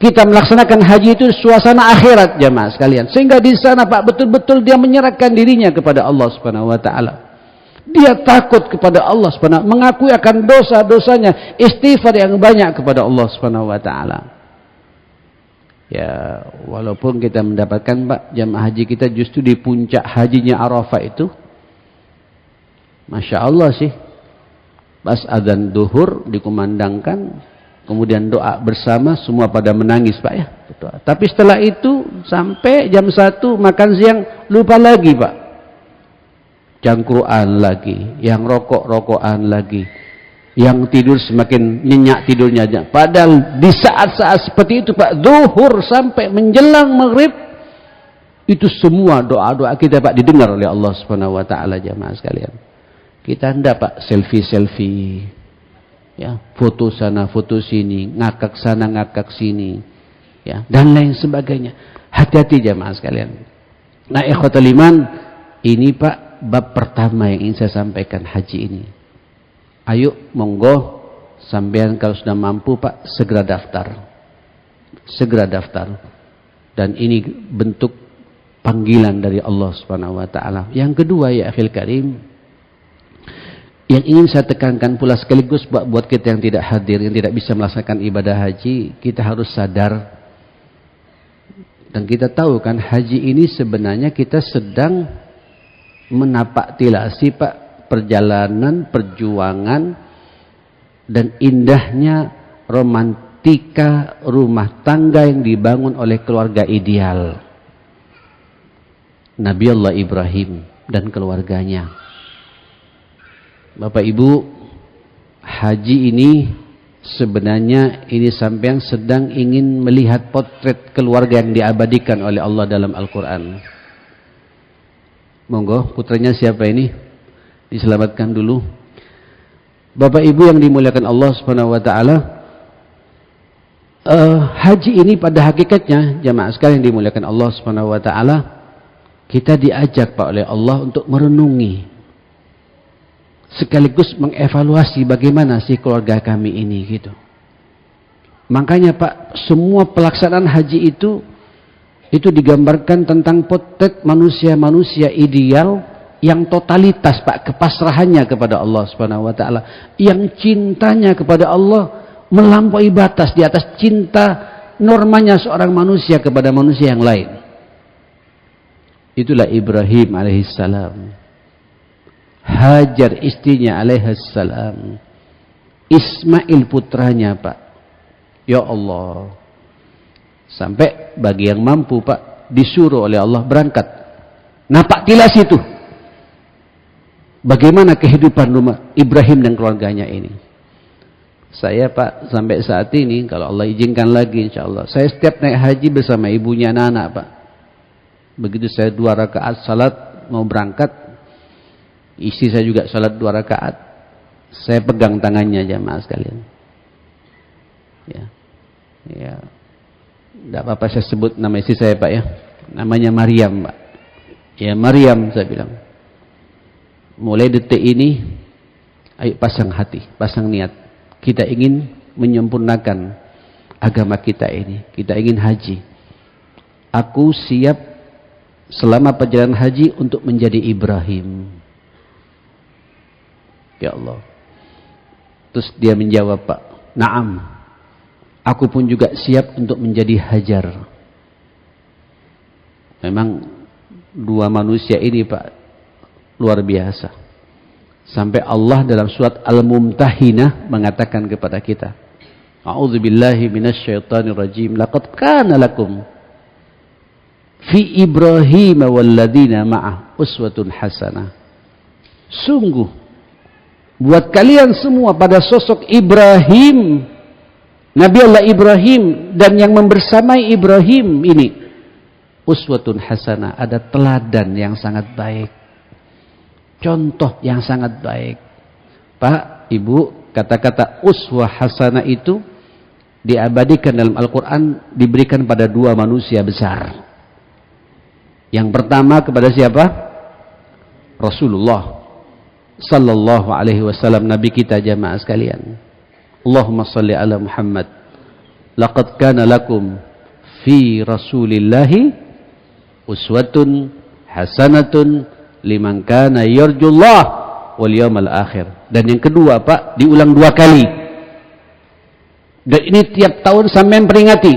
kita melaksanakan haji itu suasana akhirat jamaah sekalian. Sehingga di sana Pak betul-betul dia menyerahkan dirinya kepada Allah Subhanahu wa taala. Dia takut kepada Allah Subhanahu, mengakui akan dosa-dosanya, istighfar yang banyak kepada Allah Subhanahu wa taala. Ya, walaupun kita mendapatkan Pak, jamaah haji kita justru di puncak hajinya Arafah itu, Masya Allah sih, pas adzan duhur dikumandangkan, kemudian doa bersama, semua pada menangis Pak ya. Tapi setelah itu sampai jam 1 makan siang lupa lagi Pak. Jangkruan lagi, yang rokok-rokokan lagi, yang tidur semakin nyenyak tidurnya aja. Padahal di saat-saat seperti itu Pak, zuhur sampai menjelang maghrib, itu semua doa-doa kita Pak didengar oleh Allah Subhanahu wa taala jamaah sekalian. Kita hendak Pak selfie-selfie, ya, foto sana, foto sini, ngakak sana, ngakak sini, ya, dan lain sebagainya. Hati-hati jamaah sekalian. Nah, ikhwatul iman, ini Pak bab pertama yang ingin saya sampaikan haji ini. Ayo monggo sampean kalau sudah mampu Pak segera daftar. Segera daftar. Dan ini bentuk panggilan dari Allah Subhanahu wa taala. Yang kedua, ya akhil karim, yang ingin saya tekankan pula sekaligus buat kita yang tidak hadir, yang tidak bisa melaksanakan ibadah haji, kita harus sadar dan kita tahu kan, haji ini sebenarnya kita sedang menapak tilasi Pak, perjalanan, perjuangan dan indahnya romantika rumah tangga yang dibangun oleh keluarga ideal Nabi Allah Ibrahim dan keluarganya. Bapak Ibu, haji ini sebenarnya ini sampean sedang ingin melihat potret keluarga yang diabadikan oleh Allah dalam Al-Quran. Monggo, putranya siapa ini? Diselamatkan dulu. Bapak Ibu yang dimuliakan Allah Subhanahu wa taala, haji ini pada hakikatnya jamaah sekalian yang dimuliakan Allah Subhanahu wa taala, kita diajak Pak oleh Allah untuk merenungi sekaligus mengevaluasi bagaimana sih keluarga kami ini gitu. Makanya Pak, semua pelaksanaan haji itu digambarkan tentang potret manusia-manusia ideal yang totalitas Pak, kepasrahannya kepada Allah Subhanahu wa taala, yang cintanya kepada Allah melampaui batas di atas cinta normanya seorang manusia kepada manusia yang lain. Itulah Ibrahim alaihissalam, Hajar istrinya alaihissalam, Ismail putranya Pak. Ya Allah, sampai bagi yang mampu Pak, disuruh oleh Allah berangkat. Napak tilas itu bagaimana kehidupan rumah Ibrahim dan keluarganya ini. Saya Pak, sampai saat ini kalau Allah izinkan lagi insyaallah, saya setiap naik haji bersama ibunya anak-anak Pak. Begitu saya 2 rakaat salat mau berangkat, istri saya juga salat 2 rakaat, saya pegang tangannya jamaah sekalian. Ya, tidak apa-apa saya sebut nama istri saya Pak ya, namanya Maryam Pak. Ya Maryam, saya bilang, mulai detik ini, ayo pasang hati, pasang niat, kita ingin menyempurnakan agama kita ini, kita ingin haji. Aku siap selama perjalanan haji untuk menjadi Ibrahim. Ya Allah. Terus dia menjawab Pak, "Naam, aku pun juga siap untuk menjadi Hajar." Memang 2 manusia ini Pak luar biasa. Sampai Allah dalam surat Al-Mumtahinah mengatakan kepada kita, "A'udzubillahi minasyaitonir rajim. Laqad kana lakum fi Ibrahim walladzina ma'ah uswatun hasanah." Sungguh buat kalian semua pada sosok Ibrahim, Nabi Allah Ibrahim dan yang membersamai Ibrahim ini, uswatun hasanah, ada teladan yang sangat baik, contoh yang sangat baik. Pak, Ibu, kata-kata uswah hasanah itu diabadikan dalam Al-Quran, diberikan pada 2 manusia besar. Yang pertama kepada siapa? Rasulullah sallallahu alaihi wasallam, Nabi kita jamaah sekalian. Allahumma salli ala Muhammad. Laqad kana lakum fi Rasulillahi uswatun hasanatun liman kana yarjullah wal yawmal akhir. Dan yang kedua Pak, diulang 2 kali. Dan ini tiap tahun sampai peringati,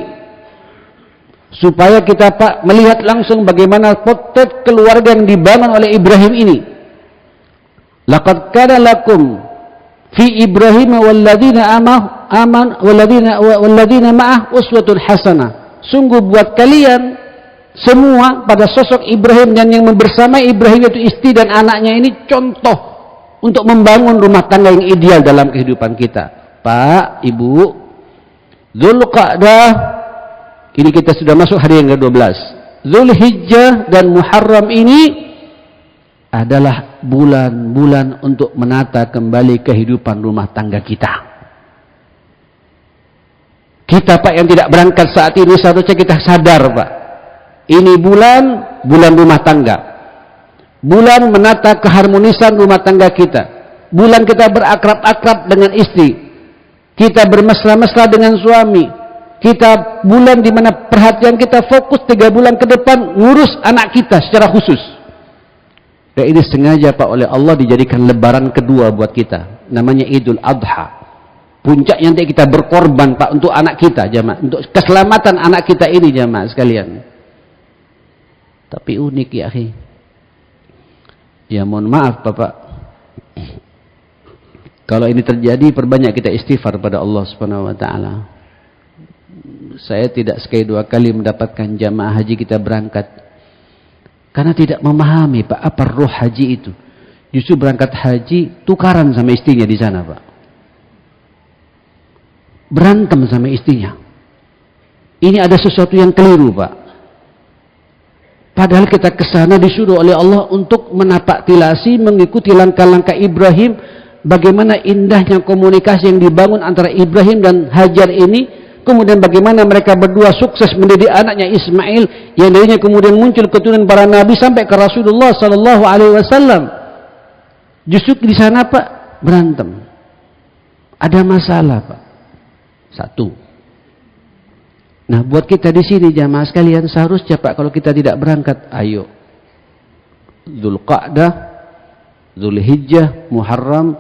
supaya kita Pak melihat langsung bagaimana potret keluarga yang dibangun oleh Ibrahim ini. Laqad kana lakum fi Ibrahim walladzina walladzina ma'ah uswatun hasanah. Sungguh buat kalian semua pada sosok Ibrahim dan yang membersamai Ibrahim itu istri dan anaknya ini contoh untuk membangun rumah tangga yang ideal dalam kehidupan kita. Pak, Ibu, Dzulqa'dah, ini kita sudah masuk hari yang ke-12. Dzulhijjah dan Muharram ini adalah bulan-bulan untuk menata kembali kehidupan rumah tangga kita. Kita Pak yang tidak berangkat saat ini seharusnya kita sadar Pak. Ini bulan rumah tangga. Bulan menata keharmonisan rumah tangga kita. Bulan kita berakrab-akrab dengan istri. Kita bermesra-mesra dengan suami. Kita bulan di mana perhatian kita fokus 3 bulan ke depan ngurus anak kita secara khusus. Dan ini sengaja Pak oleh Allah dijadikan lebaran kedua buat kita. Namanya Idul Adha. Puncaknya nanti kita berkorban Pak untuk anak kita jamaah, untuk keselamatan anak kita ini jamaah sekalian. Tapi unik ya akhi. Ya mohon maaf Bapak. Kalau ini terjadi perbanyak kita istighfar pada Allah Subhanahu wa taala. Saya tidak sekali 2 kali mendapatkan jamaah haji kita berangkat karena tidak memahami Pak apa roh haji itu. Justru berangkat haji tukaran sama istrinya di sana Pak, berantem sama istrinya. Ini ada sesuatu yang keliru Pak. Padahal kita ke sana disuruh oleh Allah untuk menapak tilasi, mengikuti langkah-langkah Ibrahim. Bagaimana indahnya komunikasi yang dibangun antara Ibrahim dan Hajar ini. Kemudian bagaimana mereka berdua sukses mendidik anaknya Ismail, yang darinya kemudian muncul keturunan para nabi sampai ke Rasulullah sallallahu alaihi wasallam. Justru di sana Pak berantem. Ada masalah Pak. Satu. Nah, buat kita di sini jamaah sekalian seharusnya Pak kalau kita tidak berangkat, ayo. Dzulqa'dah, Dzulhijjah, Muharram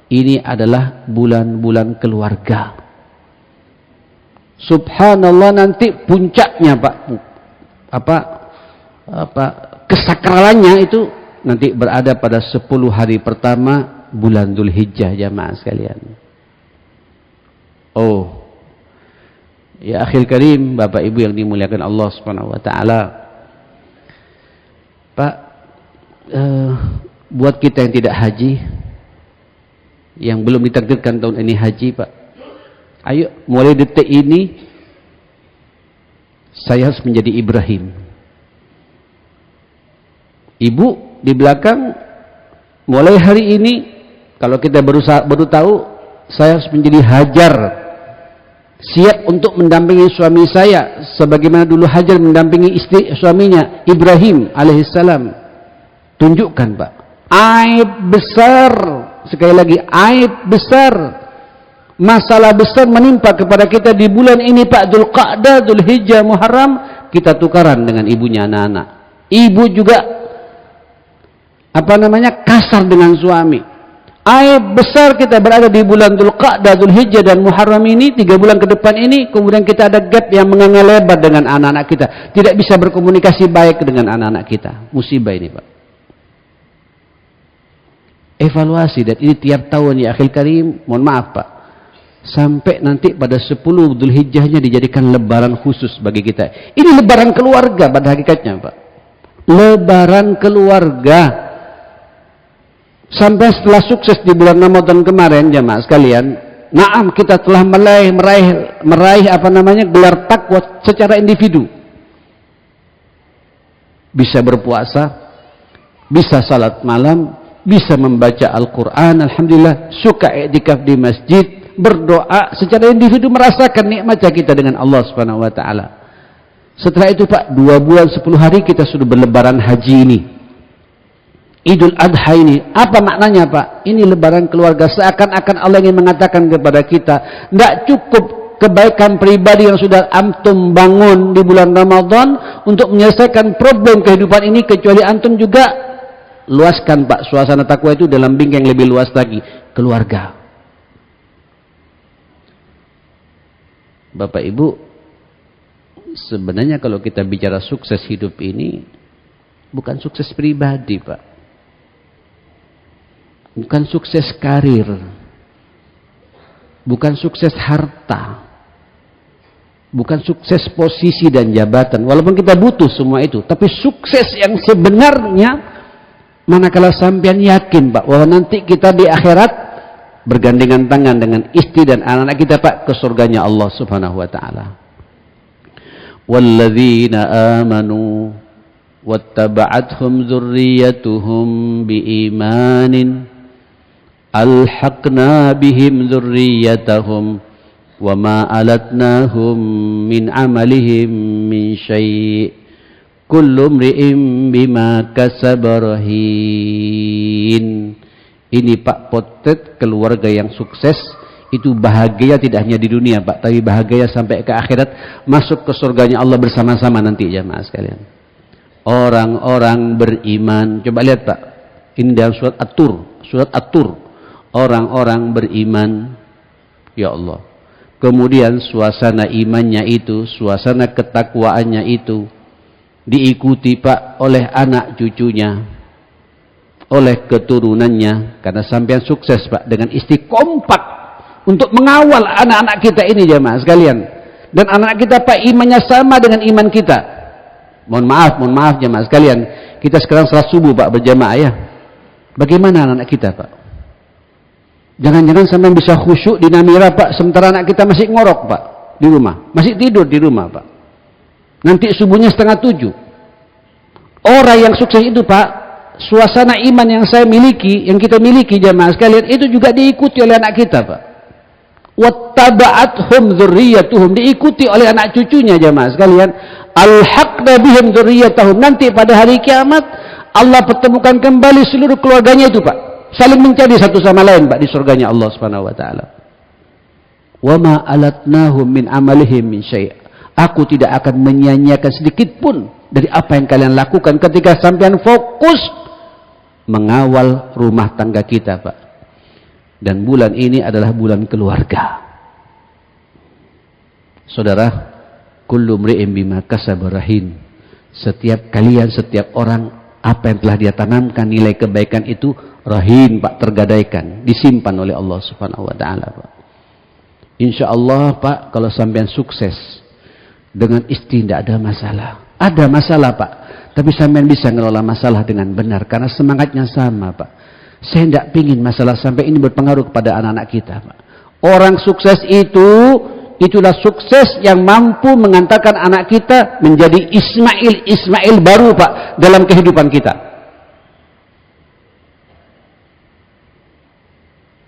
ini adalah bulan-bulan keluarga. Subhanallah nanti puncaknya Pak kesakralannya itu nanti berada pada 10 hari pertama bulan Dzulhijjah jamaah sekalian. Oh ya akhil karim, Bapak Ibu yang dimuliakan Allah Subhanahu wa taala. Pak, buat kita yang tidak haji, yang belum ditakdirkan tahun ini haji Pak, ayo mulai detik ini saya harus menjadi Ibrahim. Ibu di belakang, mulai hari ini kalau kita baru tahu, saya harus menjadi Hajar, siap untuk mendampingi suami saya sebagaimana dulu Hajar mendampingi istri suaminya Ibrahim alaihissalam. Tunjukkan Pak, aib besar, sekali lagi aib besar, masalah besar menimpa kepada kita di bulan ini Pak, Dzulqa'dah, Dzulhijjah, Muharram. Kita tukaran dengan ibunya anak-anak. Ibu juga kasar dengan suami. Aib besar kita berada di bulan Dzulqa'dah, Dzulhijjah dan Muharram ini, 3 bulan ke depan ini. Kemudian kita ada gap yang menganga lebar dengan anak-anak kita, tidak bisa berkomunikasi baik dengan anak-anak kita. Musibah ini Pak. Evaluasi, dan ini tiap tahun ya akhil karim, mohon maaf Pak, sampai nanti pada 10 Dzulhijjahnya dijadikan lebaran khusus bagi kita. Ini lebaran keluarga pada hakikatnya Pak. Lebaran keluarga. Sampai setelah sukses di bulan Ramadan kemarin jamaah sekalian, naam kita telah meraih gelar takwa secara individu. Bisa berpuasa, bisa salat malam, bisa membaca Al-Quran, alhamdulillah, suka i'tikaf di masjid, berdoa secara individu, merasakan nikmatnya kita dengan Allah Subhanahu wa taala. Setelah itu Pak, 2 bulan 10 hari kita sudah berlebaran haji ini. Idul Adha ini, apa maknanya Pak? Ini lebaran keluarga, seakan-akan Allah ingin mengatakan kepada kita, tidak cukup kebaikan pribadi yang sudah antum bangun di bulan Ramadan untuk menyelesaikan problem kehidupan ini, kecuali antum juga luaskan Pak suasana takwa itu dalam bingkai yang lebih luas lagi, keluarga. Bapak Ibu, sebenarnya kalau kita bicara sukses hidup ini, bukan sukses pribadi Pak, bukan sukses karir, bukan sukses harta, bukan sukses posisi dan jabatan, walaupun kita butuh semua itu. Tapi sukses yang sebenarnya, manakala sampean yakin Pak bahwa nanti kita di akhirat bergandengan tangan dengan istri dan anak-anak kita Pak ke surganya Allah Subhanahu wa taala. Walladzina amanu wattaba'athum dzurriyyatuhum biimanin alhaqna bihim dzurriyyatahum wama alatnahum min amalihim min syai' kullu imri'in bima kasaba rahin. Ini Pak potret keluarga yang sukses, Itu bahagia tidak hanya di dunia Pak, tapi bahagia sampai ke akhirat, masuk ke surganya Allah bersama-sama nanti jamaah sekalian. Orang-orang beriman, coba lihat Pak, ini dalam surat At-Tur, orang-orang beriman, ya Allah. Kemudian suasana imannya itu, suasana ketakwaannya itu diikuti Pak oleh anak cucunya, oleh keturunannya, karena sampean sukses Pak dengan istiqomah untuk mengawal anak-anak kita ini jemaah sekalian. Dan anak-anak kita Pak imannya sama dengan iman kita. Mohon maaf jemaah sekalian. Kita sekarang salat subuh Pak berjamaah ya. Bagaimana anak-anak kita Pak? Jangan-jangan sampai bisa khusyuk di Namira Pak, sementara anak kita masih ngorok Pak di rumah, masih tidur di rumah Pak. Nanti subuhnya 6:30. Orang yang sukses itu Pak, suasana iman yang saya miliki, yang kita miliki jemaah sekalian, itu juga diikuti oleh anak kita Pak. Wattaba'athum dzurriyyatuhum, diikuti oleh anak cucunya jemaah sekalian. Alhaqna bihim dzurriyyatahum, nanti pada hari kiamat Allah pertemukan kembali seluruh keluarganya itu Pak, saling mencari satu sama lain Pak di surganya Allah Subhanahu wa taala. Wa ma alatnahum min amalihim min syai', aku tidak akan menyia-nyiakan sedikit pun dari apa yang kalian lakukan ketika sampean fokus mengawal rumah tangga kita Pak. Dan bulan ini adalah bulan keluarga. Saudara, kullu mri'in bima kasaba rahin. Setiap kalian, setiap orang, apa yang telah dia tanamkan, nilai kebaikan itu rahin Pak, tergadaikan, disimpan oleh Allah Subhanahu wa taala Pak. Insyaallah Pak, kalau sampean sukses dengan istri tidak ada masalah. Ada masalah Pak, tapi sampean bisa ngelola masalah dengan benar karena semangatnya sama Pak. Saya tidak ingin masalah sampai ini berpengaruh kepada anak-anak kita Pak. Orang sukses itu, itulah sukses yang mampu mengantarkan anak kita menjadi Ismail baru Pak dalam kehidupan kita.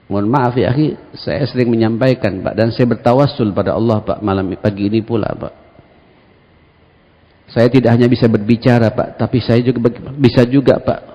Mohon maaf ya akhi, saya sering menyampaikan Pak, dan saya bertawassul pada Allah Pak pagi ini pula Pak. Saya tidak hanya bisa berbicara Pak, tapi saya juga bisa juga Pak,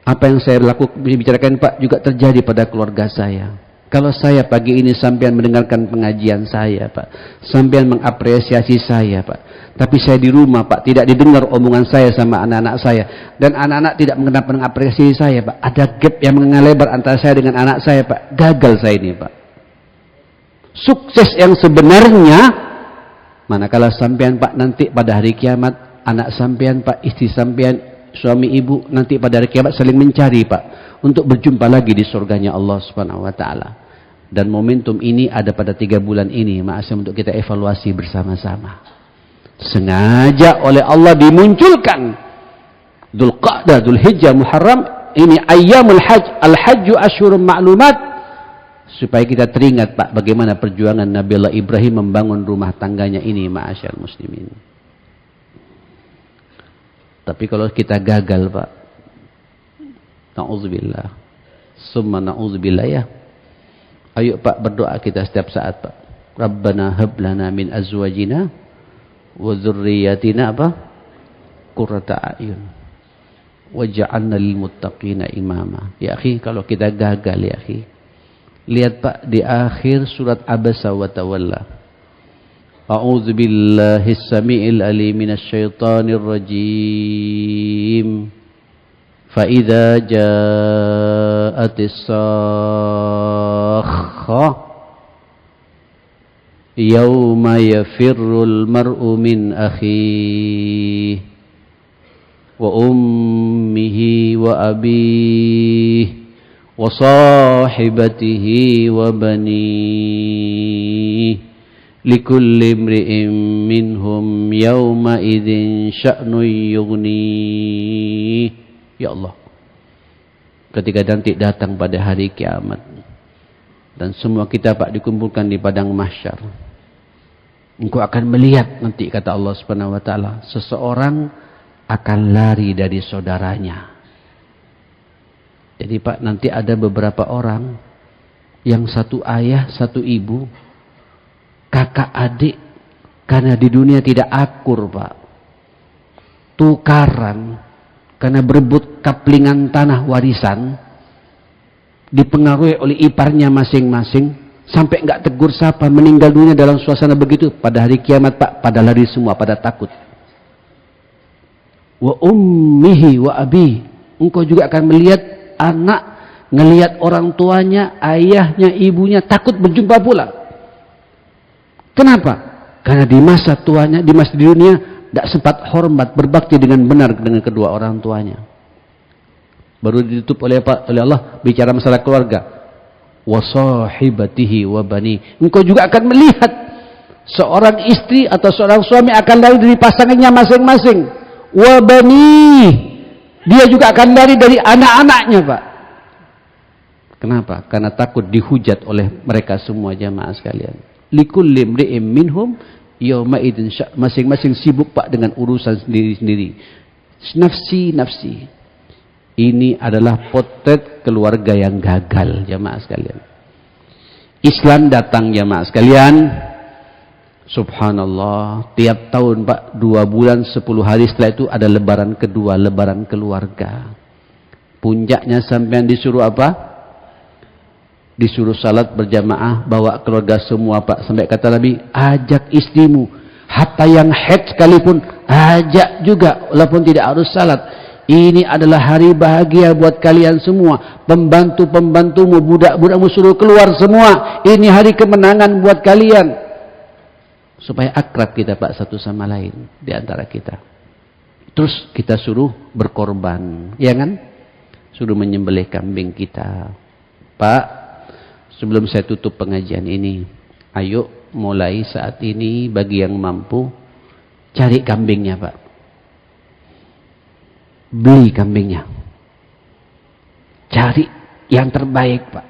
apa yang saya bicarakan Pak juga terjadi pada keluarga saya. Kalau saya pagi ini sampean mendengarkan pengajian saya Pak, sampean mengapresiasi saya Pak, tapi saya di rumah Pak tidak didengar omongan saya sama anak-anak saya, dan anak-anak tidak mengapresiasi saya Pak, ada gap yang mengelebar antara saya dengan anak saya Pak. Gagal saya ini Pak. Sukses yang sebenarnya manakala sampean Pak nanti pada hari kiamat, anak sampean Pak, istri sampean, suami ibu nanti pada hari kiamat saling mencari Pak untuk berjumpa lagi di surganya Allah Subhanahu wa taala. Dan momentum ini ada pada 3 bulan ini, ma'asam, untuk kita evaluasi bersama-sama. Sengaja oleh Allah dimunculkan Dzulqa'dah, Dzulhijjah, Muharram, ini ayyamul hajj, al-hajju asyhurun ma'lumat, supaya kita teringat Pak bagaimana perjuangan Nabi Allah Ibrahim membangun rumah tangganya ini, ma'asyal muslimin. Tapi kalau kita gagal Pak, na'udzubillah, summa na'udzubillah ya. Ayo Pak berdoa kita setiap saat Pak. Rabbana hab lana min azwajina wa dzurriyyatina apa? Qurrata a'yun waj'alna lil muttaqina imama. Ya akhi, kalau kita gagal ya akhi, lihat Pak di akhir surat Abasa wa Tawalla. A'udzu billahi as-sami'il alim minasy syaithanir rajim. Fa idza ja'atis sakhah yauma yafirrul mar'u min akhihi wa ummihi wa abihi wa sahibatihi wa banihi likulli imri'in minhum yawma idzin sya'nun yughni. Ya Allah, ketika nanti datang pada hari kiamat dan semua kita Pak dikumpulkan di padang mahsyar, engkau akan melihat nanti, kata Allah Subhanahu wa taala, seseorang akan lari dari saudaranya. Jadi Pak, nanti ada beberapa orang yang satu ayah, satu ibu, kakak adik, karena di dunia tidak akur Pak, tukaran karena berebut kaplingan tanah warisan, dipengaruhi oleh iparnya masing-masing, sampai nggak tegur sapa, meninggal dunia dalam suasana begitu, pada hari kiamat Pak, pada lari semua, pada takut. Wa ummihi wa abi, engkau juga akan melihat anak, ngelihat orang tuanya, ayahnya, ibunya, takut berjumpa pula. Kenapa? Karena di masa tuanya, di masa di dunia tidak sempat hormat, berbakti dengan benar dengan kedua orang tuanya. Baru ditutup oleh Allah bicara masalah keluarga. Wa sahibatihi wa bani. Engkau juga akan melihat seorang istri atau seorang suami akan lari dari pasangannya masing-masing. Wa bani. Dia juga akan lari dari anak-anaknya, Pak. Kenapa? Karena takut dihujat oleh mereka semua jamaah sekalian. Likulli imri'in minhum yawma idzin, masing-masing sibuk Pak dengan urusan sendiri-sendiri. Nafsi, nafsi. Ini adalah potret keluarga yang gagal jamaah sekalian. Islam datang jamaah sekalian. Subhanallah, tiap tahun Pak 2 bulan 10 hari setelah itu ada lebaran kedua, lebaran keluarga. Puncaknya sampean disuruh apa? Disuruh salat berjamaah, bawa keluarga semua Pak. Sampai kata Nabi, ajak istrimu, hatta yang haid sekalipun ajak juga, walaupun tidak harus salat. Ini adalah hari bahagia buat kalian semua. Pembantu-pembantumu, budak-budakmu suruh keluar semua. Ini hari kemenangan buat kalian. Supaya akrab kita Pak satu sama lain di antara kita. Terus kita suruh berkorban, ya kan? Suruh menyembelih kambing kita. Pak, sebelum saya tutup pengajian ini, ayo mulai saat ini bagi yang mampu cari kambingnya Pak. Beli kambingnya. Cari yang terbaik Pak.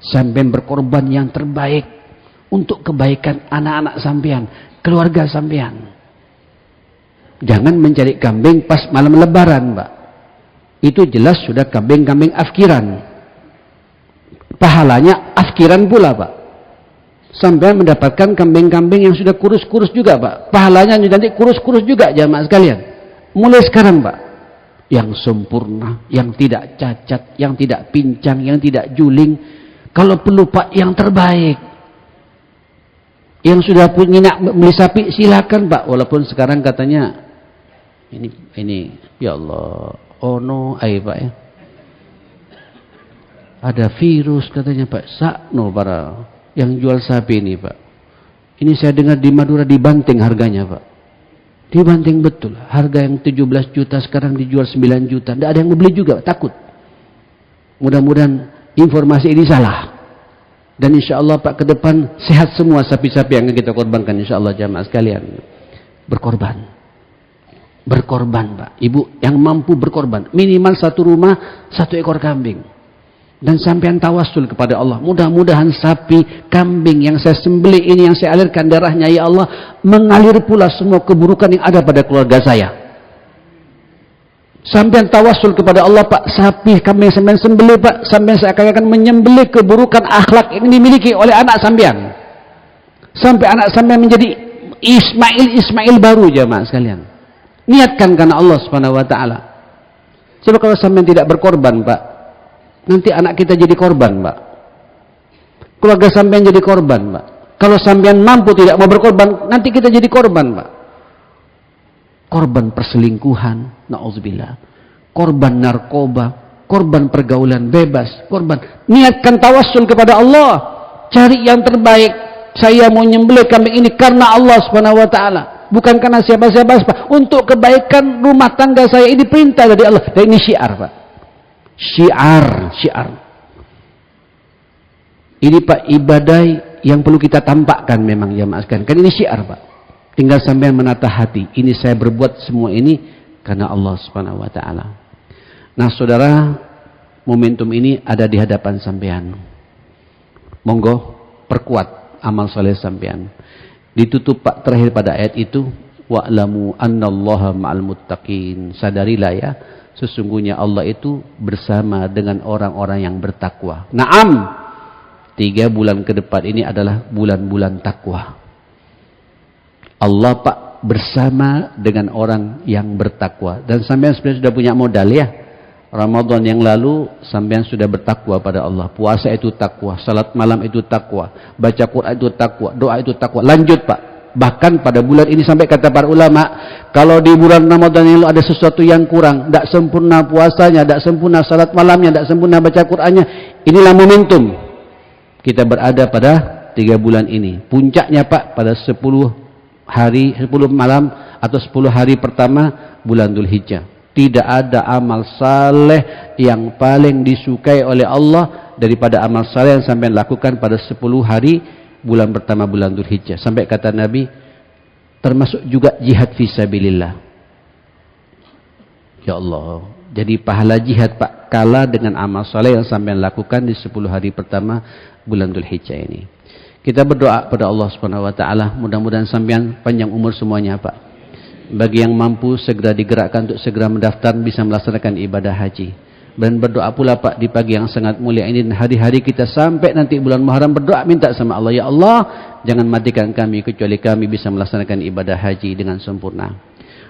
Sampai berkorban yang terbaik untuk kebaikan anak-anak sampean, keluarga sampean. Jangan mencari kambing pas malam lebaran Pak. Itu jelas sudah kambing-kambing afkiran. Pahalanya afkiran pula Pak. Sampai mendapatkan kambing-kambing yang sudah kurus-kurus juga Pak. Pahalanya nanti kurus-kurus juga jamaah sekalian. Mulai sekarang Pak. Yang sempurna, yang tidak cacat, yang tidak pincang, yang tidak juling. Kalau perlu Pak yang terbaik. Yang sudah punya beli sapi silakan Pak. Walaupun sekarang katanya ini ya Allah, oh no, Pak ya. Ada virus katanya Pak. Sakno para yang jual sapi ini Pak. Ini saya dengar di Madura dibanting harganya Pak. Dibanting betul. Harga yang 17 juta sekarang dijual 9 juta. Tidak ada yang membeli juga, takut. Mudah-mudahan informasi ini salah. Dan insya Allah Pak ke depan sehat semua sapi-sapi yang kita korbankan. Insya Allah jamaah sekalian. Berkorban. Berkorban Pak. Ibu yang mampu berkorban. Minimal satu rumah, 1 ekor kambing. Dan sampean tawassul kepada Allah. Mudah-mudahan sapi, kambing yang saya sembelih ini, yang saya alirkan darahnya, ya Allah, mengalir pula semua keburukan yang ada pada keluarga saya. Sampean tawassul kepada Allah Pak, sapi, kambing yang sampean sembelih Pak, sampean seakan-akan menyembelih keburukan akhlak yang dimiliki oleh anak sampean. Sampai anak sampean menjadi Ismail baru jamaah sekalian. Niatkan karena Allah Subhanahu wa taala. Coba kalau sampean tidak berkorban Pak, nanti anak kita jadi korban Pak. Keluarga sampean jadi korban Pak. Kalau sampean mampu tidak mau berkorban, nanti kita jadi korban Pak. Korban perselingkuhan, na'udzubillah. Korban narkoba, korban pergaulan bebas, korban. Niatkan tawassul kepada Allah. Cari yang terbaik. Saya mau nyembelih kambing ini karena Allah Subhanahu wa taala. Bukan karena siapa-siapa Pak. Untuk kebaikan rumah tangga saya, ini perintah dari Allah. Dan ini syiar Pak. Syiar. Ini Pak ibadah yang perlu kita tampakkan memang jamaah sekalian. Kan ini syiar Pak. Tinggal sampai menata hati. Ini saya berbuat semua ini karena Allah Subhanahu wa taala. Nah, saudara, momentum ini ada di hadapan sampean. Monggo perkuat amal soleh sampean. Ditutup Pak terakhir pada ayat itu, wa'lamu annallaha ma'al muttaqin. Sadarilah ya, sesungguhnya Allah itu bersama dengan orang-orang yang bertakwa. Naam, 3 bulan ke depan ini adalah bulan-bulan takwa. Allah Pak bersama dengan orang yang bertakwa. Dan sampean sebenarnya sudah punya modal ya. Ramadan yang lalu sampean sudah bertakwa pada Allah. Puasa itu takwa, salat malam itu takwa, baca Quran itu takwa, doa itu takwa. Lanjut Pak. Bahkan pada bulan ini sampai kata para ulama, kalau di bulan Ramadan yang lalu ada sesuatu yang kurang, tidak sempurna puasanya, tidak sempurna salat malamnya, tidak sempurna baca Qurannya, inilah momentum kita berada pada 3 bulan ini. Puncaknya Pak pada 10 hari, 10 malam atau 10 hari pertama bulan Dzulhijjah. Tidak ada amal saleh yang paling disukai oleh Allah daripada amal saleh yang sampai lakukan pada 10 hari bulan pertama bulan Dzulhijjah. Sampai kata Nabi, termasuk juga jihad fisabilillah. Ya Allah. Jadi pahala jihad Pak kalah dengan amal saleh yang sampai lakukan di 10 hari pertama bulan Dzulhijjah ini. Kita berdoa pada Allah Subhanahu wa taala, mudah-mudahan sampean panjang umur semuanya Pak. Bagi yang mampu segera digerakkan untuk segera mendaftar bisa melaksanakan ibadah haji. Dan berdoa pula Pak di pagi yang sangat mulia ini dan hari-hari kita sampai nanti bulan Muharram, berdoa minta sama Allah, ya Allah jangan matikan kami kecuali kami bisa melaksanakan ibadah haji dengan sempurna.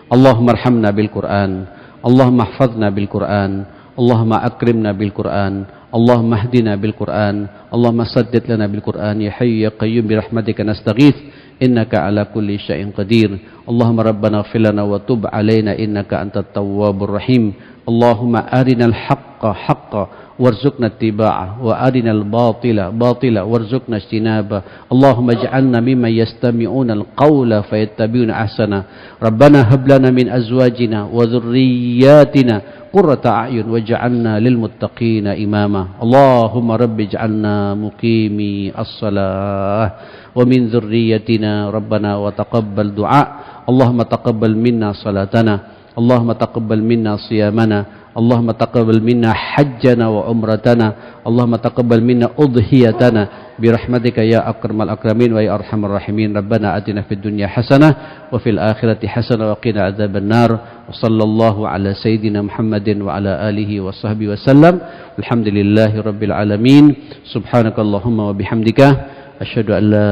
Allahumma arhamna bil Quran, Allahumma ihfazna bil Quran, Allahumma akrimna bil Quran, Allahumma hdina bil Quran, Allahumma saddid lana bil Quran, ya hayyu ya qayyum bi rahmatika nastaghits, innaka ala kulli syai'in qadir. Allahumma rabbana ighfir lana wa tub alaina innaka antat tawwabur rahim. Allahumma arinal haqqa haqqa warzuqna ittiba'ah wa arinal batila batila warzuqna ijtinaba. Allahumma ij'alna mimman yastami'una al-qawla fayattabi'una ahsana. Rabbana hab lana min azwajina wa dhurriyyatina qurrata a'yun waj'alna lil muttaqina imama. Allahumma rabbi ij'alna muqimi as-salah wa min dhurriyyatina rabbana wa taqabbal du'a. Allahumma taqabbal minna salatana, Allahumma taqabbal minna siyamana, Allahumma taqabbal minna hajjana wa umratana, Allahumma taqabbal minna udhiyatana birahmatika ya akramal akramin wa ya arhamar rahimin. Rabbana atina fid dunya hasanah wa fil akhirati hasanah wa qina adzaban nar. Wa sallallahu ala sayyidina Muhammadin wa ala alihi wa sahbihi wasallam. Alhamdulillahi rabbil alamin. Subhanakallahumma wa bihamdika asyhadu an la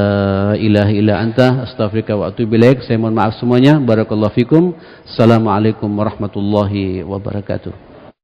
ilaha illa anta astaghfiruka wa atubu ilaik. Saya mohon maaf semuanya. Barakallahu fikum. Assalamualaikum warahmatullahi wabarakatuh.